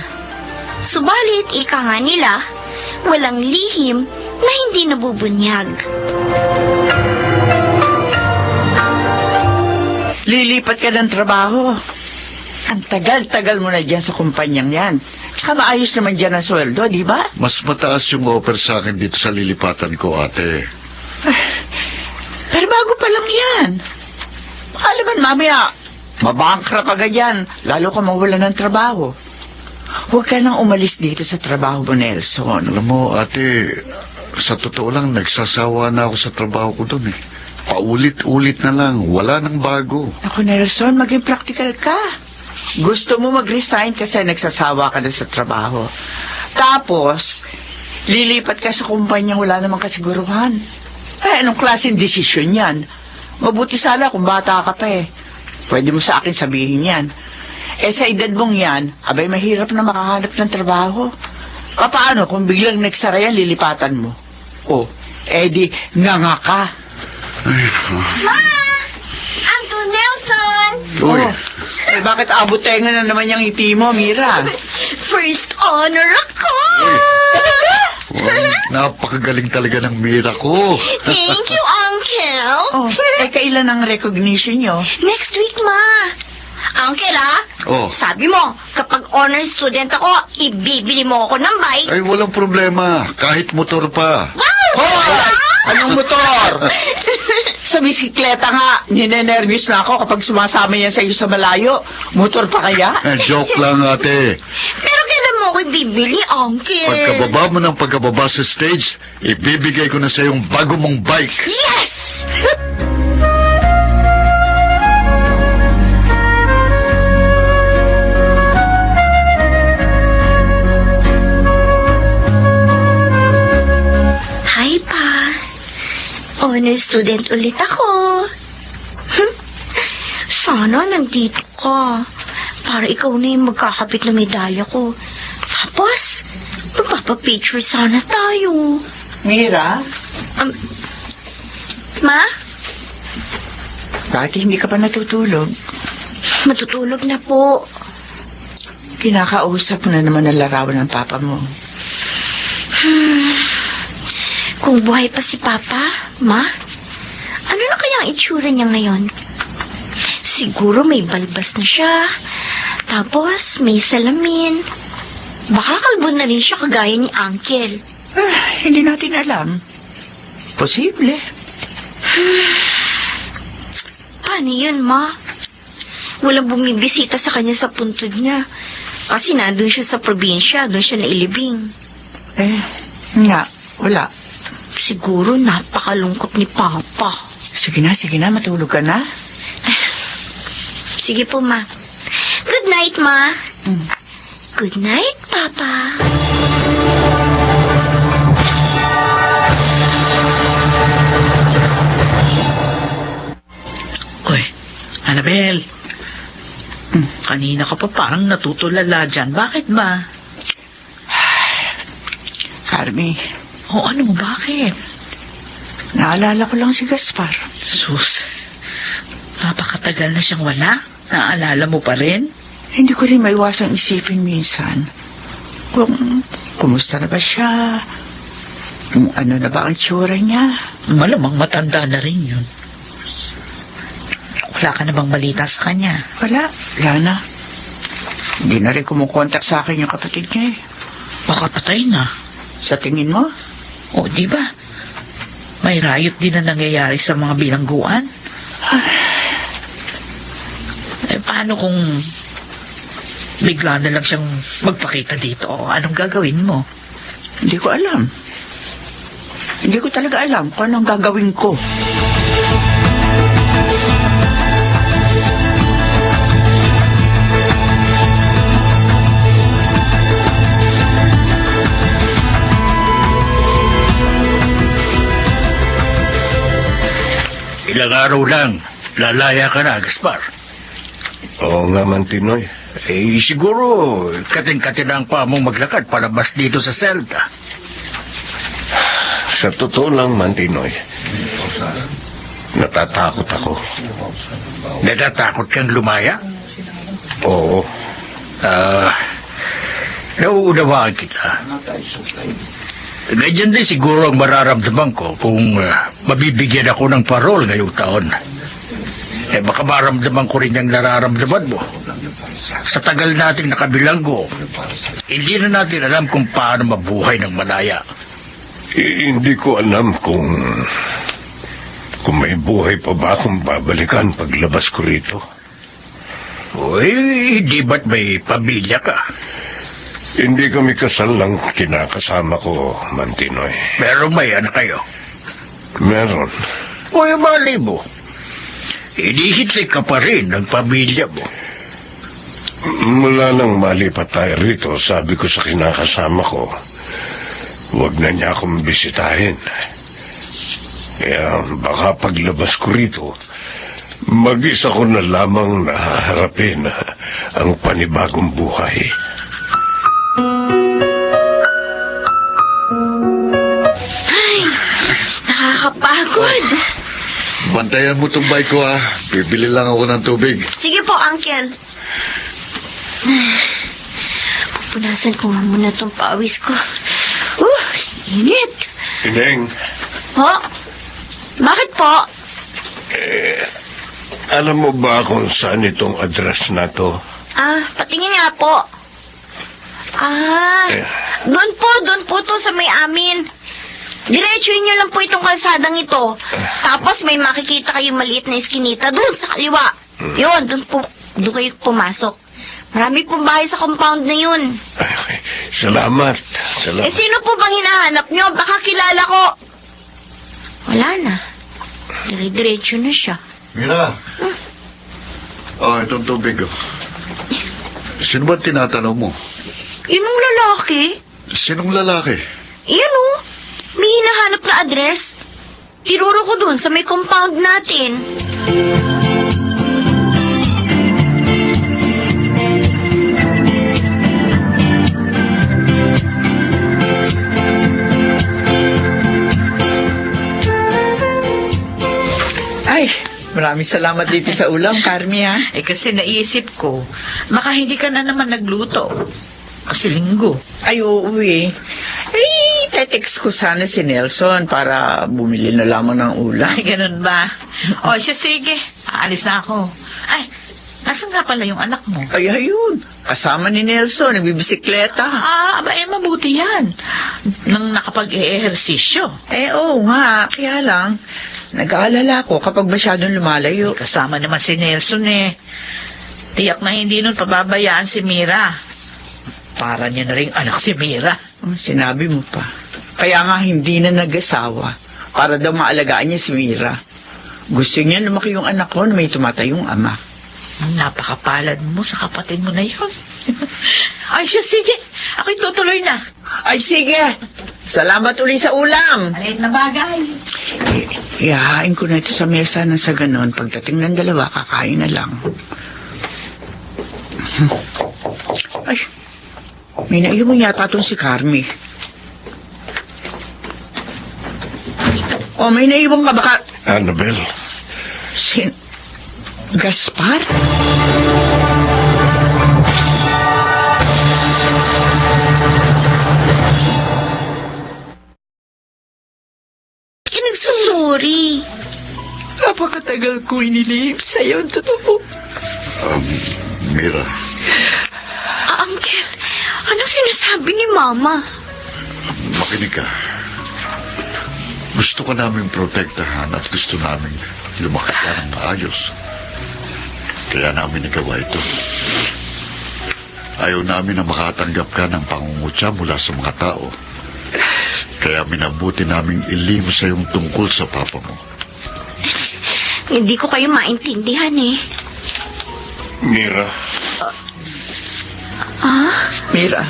Subalit, ika nga nila, walang lihim na hindi nabubunyag. Lilipat ka ng trabaho. Ang tagal-tagal mo na dyan sa kumpanyang yan. Tsaka maayos naman dyan ang sweldo, di ba? Mas mataas yung offer sa akin dito sa lilipatan ko, ate. Pero bago pa lang yan. Alam mo, mamaya, mabankrupt ka ganyan, lalo ka mawala ng trabaho. Huwag ka nang umalis dito sa trabaho mo, Nelson. Alam mo, ate, sa totoo lang, nagsasawa na ako sa trabaho ko doon eh. Paulit-ulit na lang, wala nang bago. Ako, Nelson, maging practical ka. Gusto mo mag-resign kasi nagsasawa ka na sa trabaho. Tapos, lilipat ka sa kumpanyang wala namang kasiguruhan. Anong klaseng desisyon yan? Mabuti sana kung bata ka pa eh. Pwede mo sa akin sabihin yan. Sa edad mong yan, abay mahirap na makahanap ng trabaho. Paano kung biglang nagsara yan, lilipatan mo? Di nga ka. Ma! Uncle Nelson! Uy, Bakit abutengan na naman yung iti mo, Mira? First honor ako! napakagaling talaga ng Mira ko. Thank you, Uncle! Kailan ang recognition nyo? Next week, Ma. Uncle, Oh. sabi mo, kapag honor student ako, ibibili mo ako ng bike. Ay, walang problema. Kahit motor pa. Wow! Anong motor? Sa bisikleta nga, ninenervyos na ako kapag sumasama yan sa iyo sa malayo. Motor pa kaya? Joke lang, ate. Pero kailan mo ako ibibili, Uncle? Pagkababa mo ng pagkababa sa stage, ibibigay ko na sa yung bago mong bike. Yes! Honor student ulit ako. Sana nandito ka. Para ikaw na yung magkakabit na medalya ko. Tapos, magpapapicture sana tayo. Mira, Ma? bakit hindi ka pa natutulog? Matutulog na po. Kinakausap mo na naman ang larawan ng papa mo. Kung buhay pa si Papa, Ma, ano na kaya ang itsura niya ngayon? Siguro may balbas na siya. Tapos, may salamin. Baka kalbo na rin siya kagaya ni Uncle. Hindi natin alam. Posible. Paano yun, Ma? Walang bumibisita sa kanya sa puntod niya. Kasi nandun siya sa probinsya, doon siya nailibing. Nga, wala. Siguro napakalungkot ni Papa. Sige na, matulog ka na. Sige po, Ma. Good night, Ma. Mm. Good night, Papa. Uy, Annabel. Kanina ka pa parang natutulala dyan. Bakit ba? Carmi, O ano, bakit? naalala ko lang si Gaspar. Sus, napakatagal na siyang wala. Naalala mo pa rin? Hindi ko rin maiwasang isipin minsan kung kumusta na ba siya, kung ano na ba ang tsura niya. Malamang matanda na rin yun. Wala ka na bang balita sa kanya? Wala na. Hindi na rin kumukontak sa akin yung kapatid niya eh. Baka patay na. Sa tingin mo? O, di ba? May riot din na nangyayari sa mga bilangguan. Paano kung bigla na lang siyang magpakita dito? Anong gagawin mo? Hindi ko alam. Hindi ko talaga alam kung anong gagawin ko. Ilang araw lang, lalaya ka na, Gaspar. Oo nga, Mantinoy. Siguro, kating-katin ang pa mong maglakad palabas dito sa Zelda. Sa totoo lang, Mantinoy, natatakot ako. Natatakot kang lumaya? Oo. Nauunawaan kita. Ganyan din siguro ang mararamdaman ko kung mabibigyan ako ng parol ngayong taon. Baka maramdaman ko rin yung nararamdaman mo. Sa tagal nating nakabilanggo, hindi na natin alam kung paano mabuhay ng malaya. Hindi ko alam kung may buhay pa ba akong babalikan paglabas ko rito. Uy, di ba't may pamilya ka? Hindi kami kasal ng kinakasama ko, Mantinoy. Pero may anak kayo. Meron. Uy, mali mo. Inihitlik ka pa rin ng pamilya mo. Mula nang malipat tayo rito, sabi ko sa kinakasama ko, huwag na niya akong bisitahin. Kaya baka paglabas ko rito, mag-isa ko na lamang nahaharapin ang panibagong buhay. Ay, nakakapagod. Bantayan mo tong bike ko, ha. Bibili lang ako ng tubig. Sige po, Uncle. Pupunasan ko nga muna itong pawis ko. Init. Ineng, Po? Bakit po? alam mo ba kung saan itong address na to? Patingin nga po. Doon po to sa may amin. Diretsuhin niyo lang po itong kalsadang ito. Tapos may makikita kayong maliit na eskinita doon sa kaliwa. Yun, doon kayo pumasok. Marami pong bahay sa compound na yun. Ay, salamat. Sino po bang hinahanap niyo? Baka kilala ko. Wala na. Dire-diretso na siya. Mira. Itong tubig, oh. Sino ba tinatanong mo? Yun ang lalaki. Sinong lalaki? Yan o. May hinahanap na address. Tinuro ko dun sa may compound natin. Ay, maraming salamat dito sa ulam, Carmi, ha? Kasi naisip ko, baka hindi ka na naman nagluto. Kasi linggo. Ay, oo eh. Text ko sana si Nelson para bumili na lamang ng ulam. Ay, ganun ba? O, siya sige. Aalis na ako. Ay, nasan nga pala yung anak mo? Ay, ayun. Kasama ni Nelson, nagbibisikleta. Mabuti yan. Nang nakapag-ehersisyo. Oo nga, kaya lang, nag-aalala ko kapag masyadong lumalayo. Kasama naman si Nelson eh. Tiyak na hindi nun pababayaan si Mira. Para niya na rin anak si Mira. Sinabi mo pa. Kaya nga hindi na nag-asawa para daw maalagaan niya si Mira. Gusto niya lumaki yung anak ko na may tumatayong ama. Napakapalad mo sa kapatid mo na yun. Ay, siya, sige. Ako'y tutuloy na. Ay, sige. Salamat uli sa ulam. Maliit na bagay. Ihahain ko na ito sa mesa na sa ganon. Pagdating ng dalawa, kakain na lang. Ay, may naiwan yata itong si Carmi. May naiwan ka baka... Annabel, Gaspar? Nagsusuri. Napakatagal ko inilihim sa'yo. Totoo. Mira, Uncle, anong sinasabi ni Mama? makinig ka. Gusto ka namin protektahan at gusto namin lumaki ka ng maayos. Kaya namin nagawa ito. Ayaw namin na makatanggap ka ng pangungutya mula sa mga tao. Kaya minabuti namin ilim sa iyong tungkol sa papa mo. Hindi ko kayo maintindihan eh. Mira, Mira,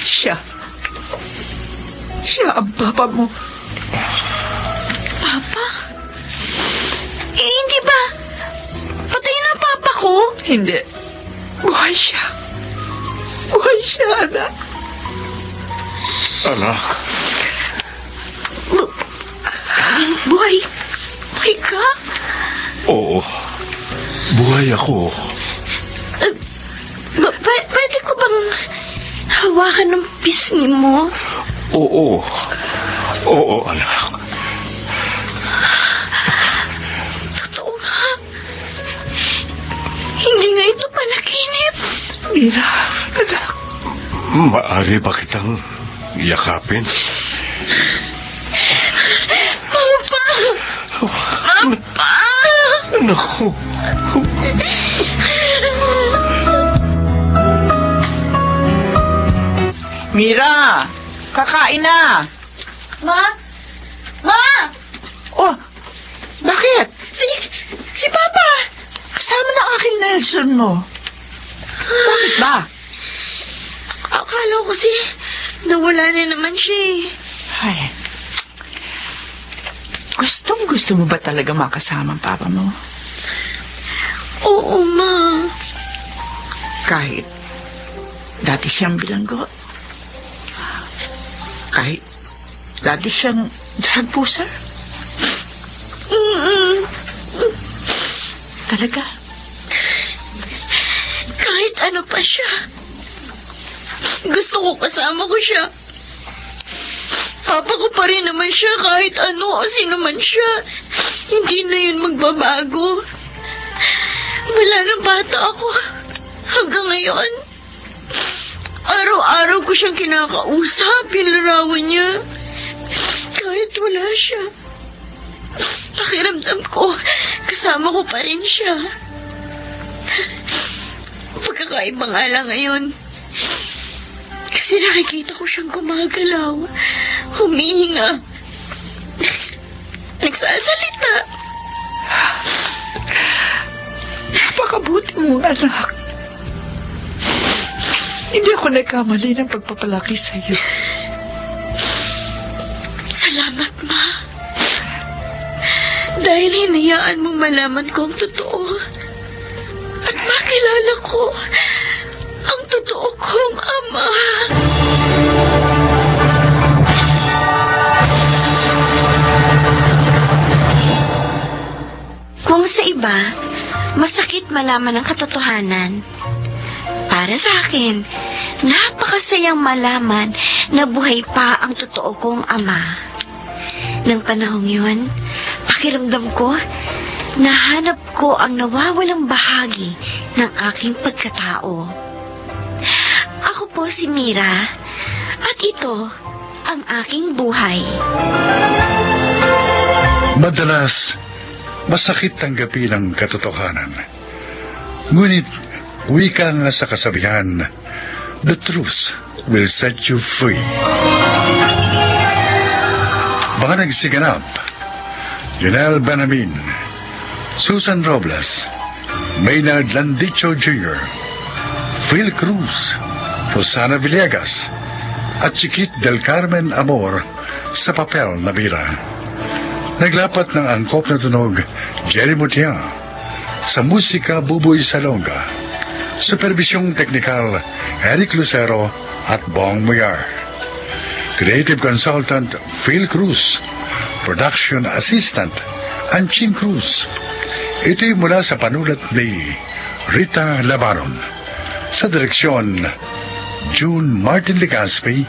siya ang papa mo. Papa? Hindi ba? Patay na papa ko? Hindi. Buhay siya. Buhay siya, anak. anak, Buhay? Buhay ka? oo. Buhay ako. Pwede ko bang hawakan ng pisngi mo? Oo. Oo, anak. Totoo nga. Hindi nga ito panaginip. Mira, anak. Maari ba kitang yakapin? Papa! Papa! Naku. Mira, kakain na. Ma? Ma! Oh, bakit? Si Papa! Kasama na aking Nelson mo. Bakit ba? Akala ko kasi nawala na naman siya eh. Ay, gusto mo ba talaga makasama ang papa mo? Oo, Ma. Kahit dati siyang bilanggo. Kahit dati siyang drug pusher. Talaga? Kahit ano pa siya. Gusto ko kasama ko siya. Papa ko pa rin naman siya kahit ano o sino man siya. Hindi na yun magbabago. Mula nang bata ako hanggang ngayon. Araw-araw ko siyang kinakausap, pinlarawan niya. Kahit wala siya. Pakiramdam ko, kasama ko pa rin siya. Pagkakaiba nga lang ngayon. Kasi nakikita ko siyang gumagalaw, humihinga, nagsasalita. Napakabuti mong anak. Hindi ako nagkamali ng pagpapalaki sa'yo. Salamat, Ma. Dahil hinayaan mong malaman ko ang totoo. At makilala ko ang totoo kong ama. Kung sa iba, masakit malaman ang katotohanan. Para sa akin, napakasayang malaman na buhay pa ang totoo kong ama. Nang panahong yun, pakiramdam ko, nahanap ko ang nawawalang bahagi ng aking pagkatao. Ako po si Mira, at ito ang aking buhay. Madalas, masakit tanggapin ang katotohanan. Ngunit, wika nga sa kasabihan, the truth will set you free. Mga nagsiganap, Janelle Benamin, Susan Robles, Maynard Landicho Jr., Phil Cruz, Rosana Villegas, at Chiquit del Carmen Amor sa papel na Mira. Naglapat ng angkop na tunog, Jerry Mutia. Sa musika, Buboy Salonga. Supervisyong teknikal, Eric Lucero at Bong Muyar. Creative Consultant, Phil Cruz. Production Assistant, Anching Cruz. Ito'y mula sa panulat ni Rita Labaron. Sa direksyon, June Martin Legaspi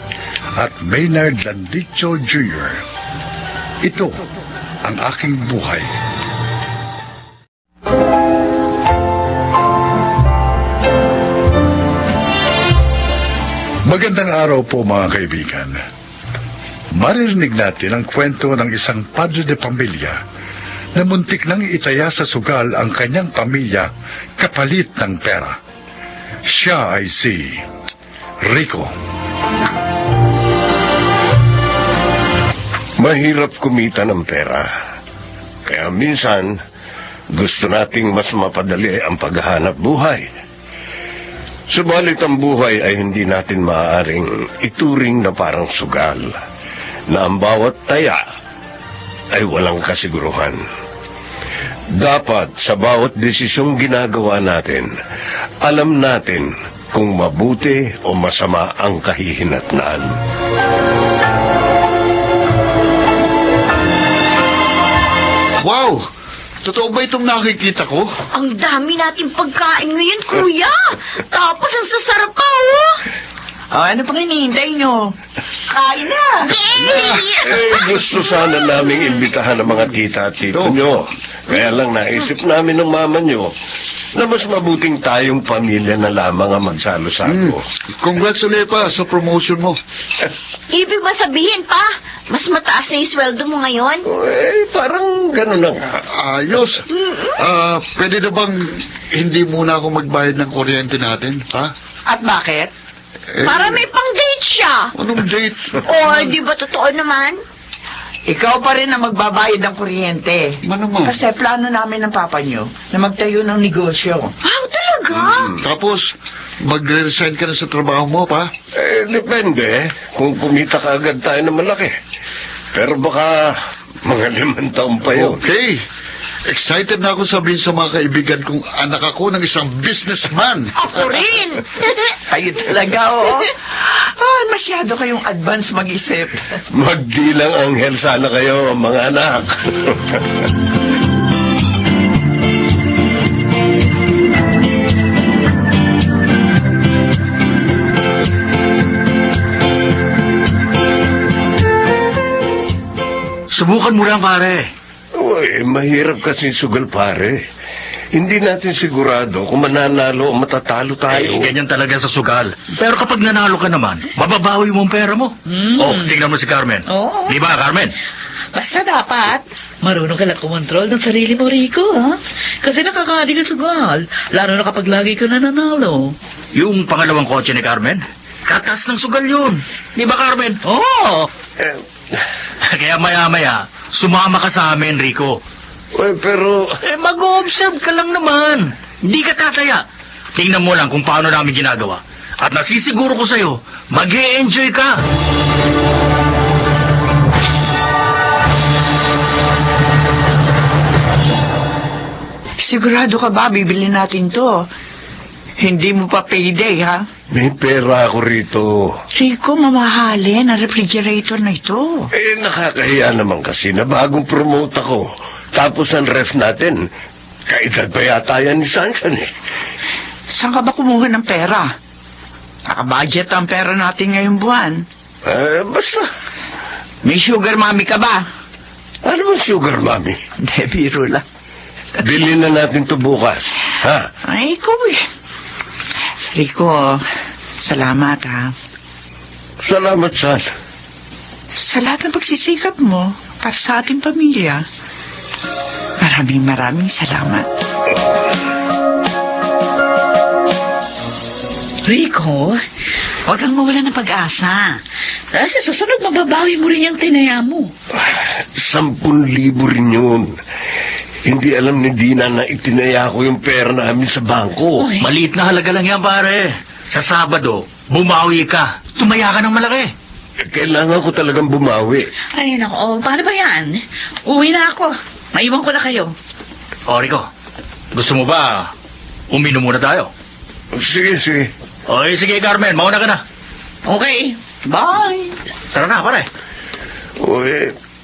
at Maynard Landicho Jr. Ito ang aking buhay. Magandang araw po mga kaibigan. Maririnig natin ang kwento ng isang padre de pamilya na muntik nang itaya sa sugal ang kanyang pamilya kapalit ng pera. Siya ay si Rico. Mahirap kumita ng pera. Kaya minsan, gusto nating mas mapadali ang paghahanap buhay. Subalit ang buhay ay hindi natin maaaring ituring na parang sugal, na ang bawat taya ay walang kasiguruhan. Dapat sa bawat desisyong ginagawa natin, alam natin kung mabuti o masama ang kahihinatnan. Wow! Totoo ba itong nakikita ko? Ang dami nating pagkain ngayon, kuya. Tapos ang sasarap pa, oh. Ano pang hinihintay nyo? Kain na! Gusto sana naming imbitahan ang mga tita at tito nyo. Kaya lang naisip namin ng mama nyo na mas mabuting tayong pamilya na lamang ang magsalo-salo. Congrats ulit pa sa promotion mo. Ibig ba sabihin pa, mas mataas na yung sweldo mo ngayon? Parang gano'n na nga. Ayos. Pwede na bang hindi muna ako magbayad ng kuryente natin, ha? At bakit? Para may pang-date siya. Anong date? O, di ba totoo naman? Ikaw pa rin ang magbabayad ng kuryente. Naman. Kasi plano namin ng papa nyo na magtayo ng negosyo. Wow, talaga? Tapos, magre-resign ka na sa trabaho mo, pa? Depende. Kung kumita ka agad tayo na malaki. Pero baka mga 5 taon pa yun. Okay. Excited na ako sabihin sa mga kaibigan kong anak ako ng isang businessman. Ako rin. Kayo talaga, oo. Masyado kayong advance mag-isip. Magdilang anghel sana kayo, mga anak. Subukan mo lang, pare. Uy, mahirap kasi sugal, pare. Hindi natin sigurado kung mananalo o matatalo tayo. Ganyan talaga sa sugal. Pero kapag nanalo ka naman, mababawi mo ang pera mo. Oh, tingnan mo si Carmen. Oo. Di ba, Carmen? Basta dapat, marunong ka lang kumontrol ng sarili mo, Rico, ha? Kasi nakakadig ang sugal, lalo na kapag lagi ka nananalo. Yung pangalawang kotse ni Carmen, katas ng sugal yun. Di ba, Carmen? Oo. Kaya maya-maya, sumama ka sa amin, Rico. Uy, pero... Mag-observe ka lang naman. Hindi ka tataya. Tingnan mo lang kung paano namin ginagawa. At nasisiguro ko sa'yo, mag-e-enjoy ka. Sigurado ka ba bibili natin to? Hindi mo pa payday, ha? May pera ako rito. Rico, mamahalin ang refrigerator na ito. Nakakahiya naman kasi na bagong promote ako. Tapos ang ref natin, kaedad pa yata yan ni Sunshine eh. Saan ka ba kumuha ng pera? Nakabudget ang pera natin ngayong buwan. Basta. May sugar mommy ka ba? Ano bang sugar, mami? Hindi, biro lang. Bilhin na natin to bukas. Ha? Ay, ikaw eh. Rico, salamat ha. Salamat, Sal. Sa lahat ng pagsisikap mo para sa ating pamilya. Maraming salamat. Rico, huwag kang mawala ng pag-asa. Sa susunod, mababawi mo rin yung tinaya mo. 10,000 rin yun. Hindi alam ni Dina na itinaya ko yung pera namin sa bangko. Uy. Maliit na halaga lang yan, pare. Sa Sabado, bumawi ka. Tumaya ka ng malaki. Kailangan ko talagang bumawi. Ay, nako, paano ba yan? Uwi na ako. Maiwan ko na kayo. O, Rico, gusto mo ba uminom muna tayo? Sige. O, sige, Carmen, mauna ka na. Okay, bye. Tara na, pare.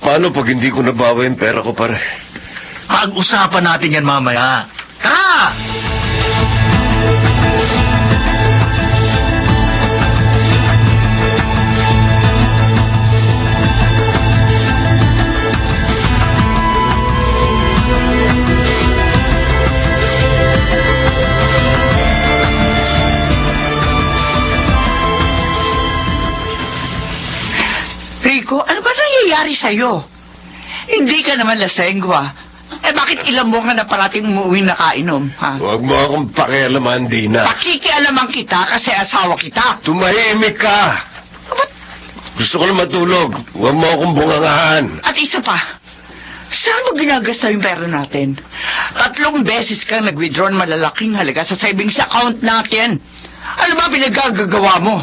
Paano pag hindi ko nabawi yung pera ko, pare? Pag-usapan natin yan mamaya. Tara! Rico, ano ba nangyayari sa'yo? Hindi ka naman lasengwa. Bakit ilang mo ka na parating umuwi na kainom, ha? Huwag mo akong pakialaman, Dina. Pakikialaman kita kasi asawa kita. Tumahimik ka! Gusto ko na matulog. Huwag mo akong bungangahan. At isa pa, saan mo ginagasta yung pera natin? 3 beses kang nag-withdraw ng malalaking halaga sa savings account natin. Ano ba pinagagagawa mo?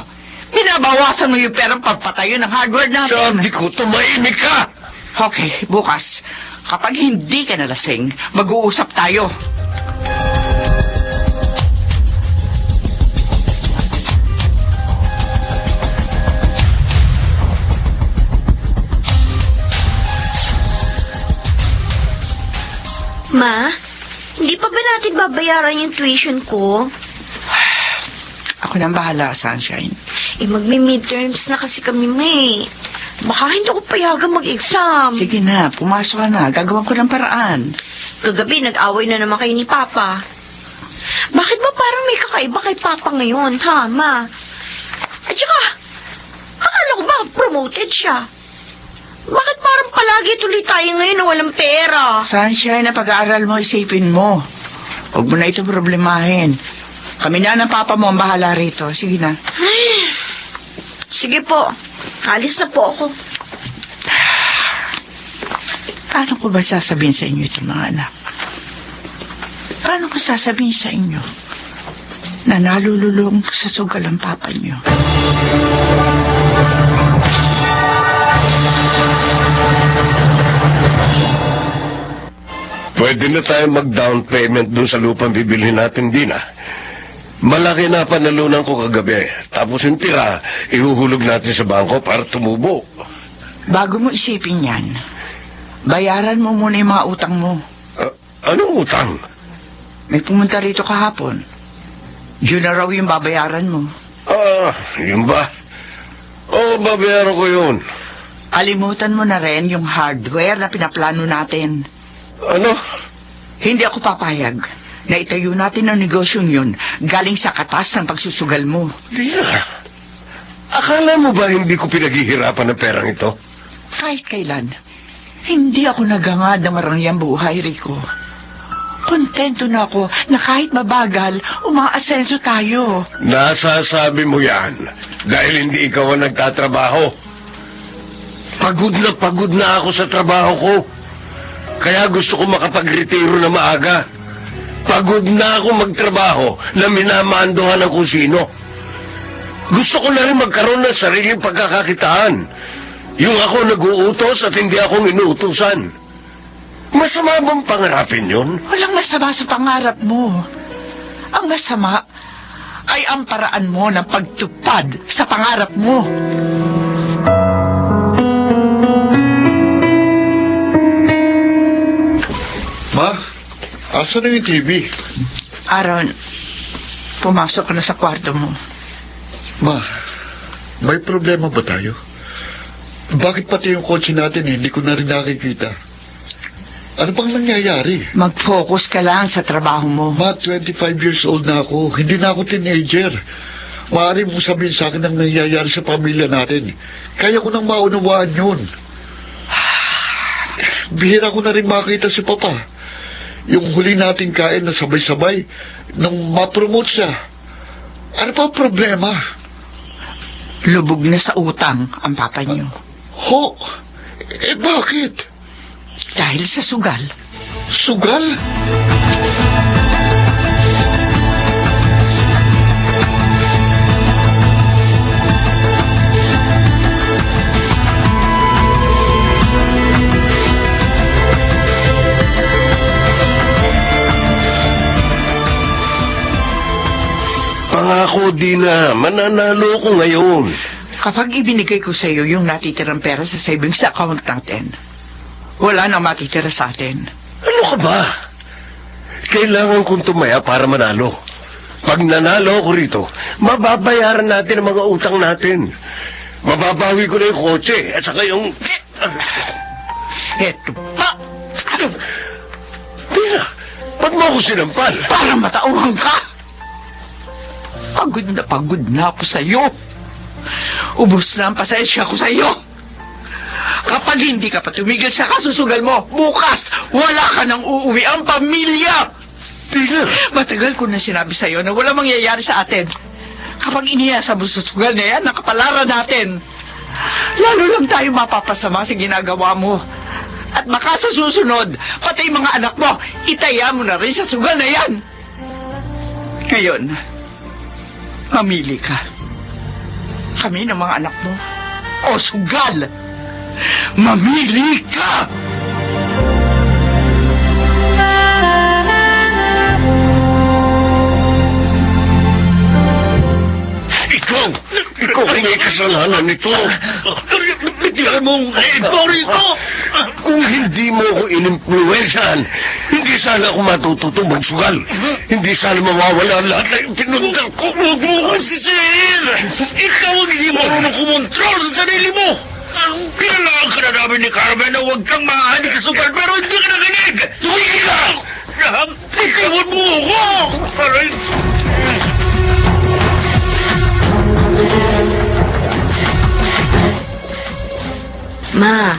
Binabawasan mo yung pera pagpatayo ng hardware natin. Sabi ko, tumahimik ka! Okay, bukas, kapag hindi ka nalasing, mag-uusap tayo. Ma, hindi pa ba natin babayaran yung tuition ko? Ako nang bahala, Sunshine. Magmi-midterms na kasi kami, May. Baka hindi ako payagan mag-exam. Sige na, pumasok ka na. Gagawin ko ng paraan. Kagabi, nag-away na naman kayo ni Papa. Bakit ba parang may kakaiba kay Papa ngayon, ha, Ma? At saka, akala ko ba promoted siya? Bakit parang palagi tuloy tayo ngayon na walang pera? Sunshine, na pag-aaral mo, isipin mo. Huwag mo na ito problemahin. Kami na ng Papa mo ang bahala rito. Sige na. Sige po. Alis na po ako. Paano ko ba sasabihin sa inyo ito, mga anak? Paano ko sasabihin sa inyo na nalululong sa sugal ang Papa niyo? Pwede na tayo mag-down payment dun sa lupang bibilhin natin, Dina. Malaki na panalunan ko kagabi. Tapos yung tira, ihuhulog natin sa bangko para tumubo. Bago mo isipin yan, bayaran mo muna yung mga utang mo. Anong utang? May pumunta rito kahapon. Yun na raw yung babayaran mo. Yun ba? Oo, babayaran ko yun. Alimutan mo na rin yung hardware na pinaplano natin. Ano? Hindi ako papayag na itayo natin ang negosyong yun galing sa katas ng pagsusugal mo. Dina, akala mo ba hindi ko pinaghihirapan ng perang ito? Kahit kailan, hindi ako nagangad ng marangyang buhay, Rico. Kontento na ako na kahit mabagal, umaasenso tayo. Nasasabi mo yan dahil hindi ikaw ang nagtatrabaho. Pagod na ako sa trabaho ko. Kaya gusto ko makapag-retiro na maaga. Pagod na ako magtrabaho na minamandohan ng kung sino. Gusto ko na rin magkaroon ng sariling pagkakakitaan. Yung ako nag-uutos at hindi akong inuutosan. Masama bang pangarapin yun? Walang masama sa pangarap mo. Ang masama ay ang paraan mo ng pagtupad sa pangarap mo. Ma, asa na yung TV? Aaron, pumasok ka na sa kwarto mo. Ma, may problema ba tayo? Bakit pati yung kotse natin hindi ko na rin nakikita? Ano bang nangyayari? Mag-focus ka lang sa trabaho mo. Ma, 25 years old na ako. Hindi na ako teenager. Maaari mong sabihin sa akin ang nangyayari sa pamilya natin. Kaya ko nang maunawaan yun. Bihira ko na rin makita si Papa. Yung huli nating kain na sabay-sabay nang ma-promote siya. Ano pa ang problema? Lubog na sa utang ang papa niyo. Ho? Bakit? Dahil sa sugal. Sugal? Pangako, Dina, mananalo ko ngayon. Kapag ibinigay ko sa iyo yung natitirang pera sa savings account natin, wala nang matitira sa atin. Ano ka ba? Kailangan kong tumaya para manalo. Pag nanalo ako rito, mababayaran natin ang mga utang natin. Mababawi ko na yung kotse at saka yung... Eto pa! Dina, ba't mo ako sinampal? Para matauhan ka! Pagod na ako sa iyo. Ubus na ang pasensya ko sa iyo. Kapag hindi ka pa tumigil sa kasusugal mo, bukas wala ka nang uuwi ang pamilya. Dina! Matagal ko na sinabi sa iyo na wala mangyayari sa atin. Kapag iniyasa mo sa sugal na yan, nakapalaran natin. Lalo lang tayo mapapasama sa ginagawa mo. At baka sa susunod, pati mga anak mo, itaya mo na rin sa sugal na yan. Ngayon, mamili ka. Kami ng mga anak mo o sugal. Mamili ka! Ikaw ang may kasalanan nito. Bitiyan mong Dory ko! Kung hindi mo ako inimpluwensyahan, hindi sana ako matututong magsugal. Hindi sana mawawala lahat ng pinuntal ko. Huwag mo kong sisihin! Ikaw ang hindi marunong kumontrol sa sarili mo! Kailangan ka na namin ni Carmen na huwag kang maahanig sa sugal pero hindi ka nakinig! Tumigil ka! Ikiwan mo ako! Aray! Ma,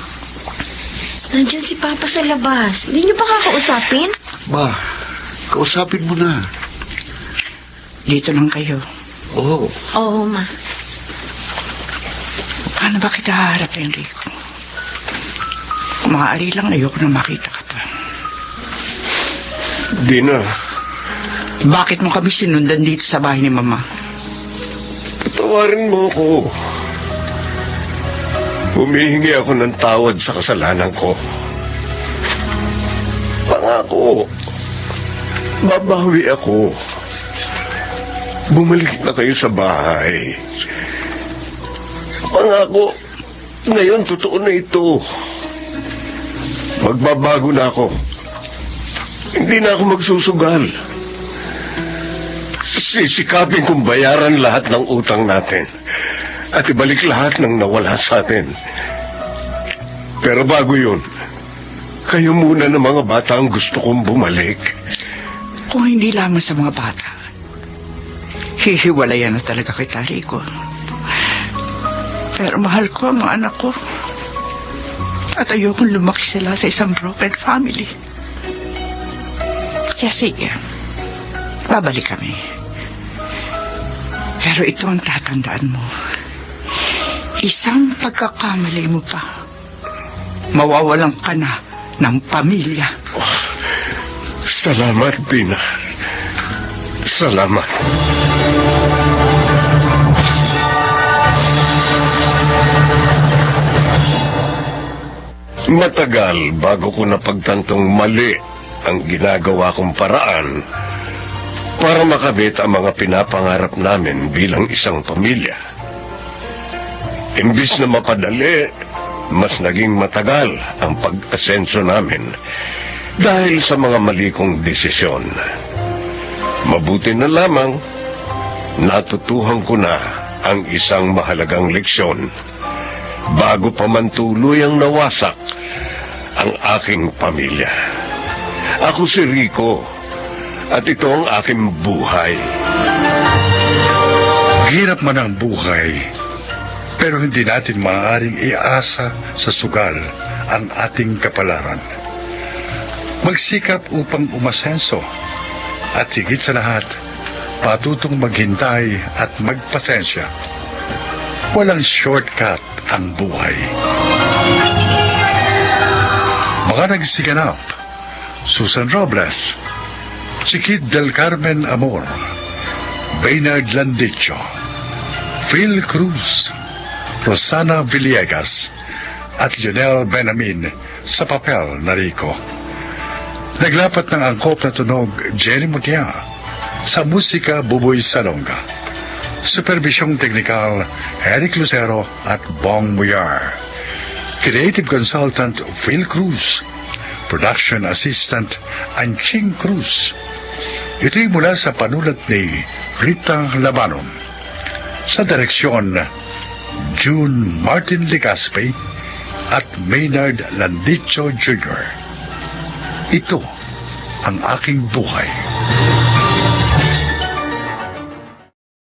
nandiyan si Papa sa labas. Hindi niyo pa kakausapin? Ma, kausapin mo na. Dito lang kayo. Oo. Oo, Ma. Paano ba kita haharap, Enrico? Kung maaari lang, ayoko na makita ka pa. Dina, Bakit mo kami sinundan dito sa bahay ni Mama? patawarin mo ako. Humihingi ako ng tawad sa kasalanan ko. Pangako, babawi ako. Bumalik na kayo sa bahay. Pangako, ngayon totoo na ito. Magbabago na ako. Hindi na ako magsusugal. Sisikapin kong bayaran lahat ng utang natin at ibalik lahat ng nawala sa atin. Pero bago yun, kayo muna ng mga bata ang gusto kong bumalik. Kung hindi lamang sa mga bata, hihiwalayan na talaga kita, Rico. Pero mahal ko ang mga anak ko. At ayokong lumaki sila sa isang broken family. Kaya sige, babalik kami. Pero ito ang tatandaan mo. Isang pagkakamali mo pa, mawawalan ka na ng pamilya. Salamat, Dina. Salamat. Matagal bago ko napagtantong mali ang ginagawa kong paraan para makabit ang mga pinapangarap namin bilang isang pamilya. Imbis na mapadali, mas naging matagal ang pag-asenso namin dahil sa mga mali kong desisyon. Mabuti na lamang, natutuhan ko na ang isang mahalagang leksyon bago pa man tuluyang nawasak ang aking pamilya. Ako si Rico, at ito ang aking buhay. Hirap man ang buhay, pero hindi natin maaaring iasa sa sugal ang ating kapalaran. Magsikap upang umasenso, at higit sa lahat, patutong maghintay at magpasensya. Walang shortcut ang buhay. Mga nagsiganap: Susan Robles, Chiquit del Carmen Amor, Baynard Landicho, Phil Cruz, Rosana Villegas, at Lionel Benamin sa papel na Rico. Naglapat ng angkop na tunog Jenny Mutia, sa musika Buboy Salonga. Supervisyong teknikal Eric Lucero at Bong Muyar. Creative Consultant Phil Cruz. Production Assistant Anching Cruz. Ito'y mula sa panulat ni Rita Labanon. Sa direksyon, June Martin Legaspi at Maynard Landicho Jr. Ito ang aking buhay.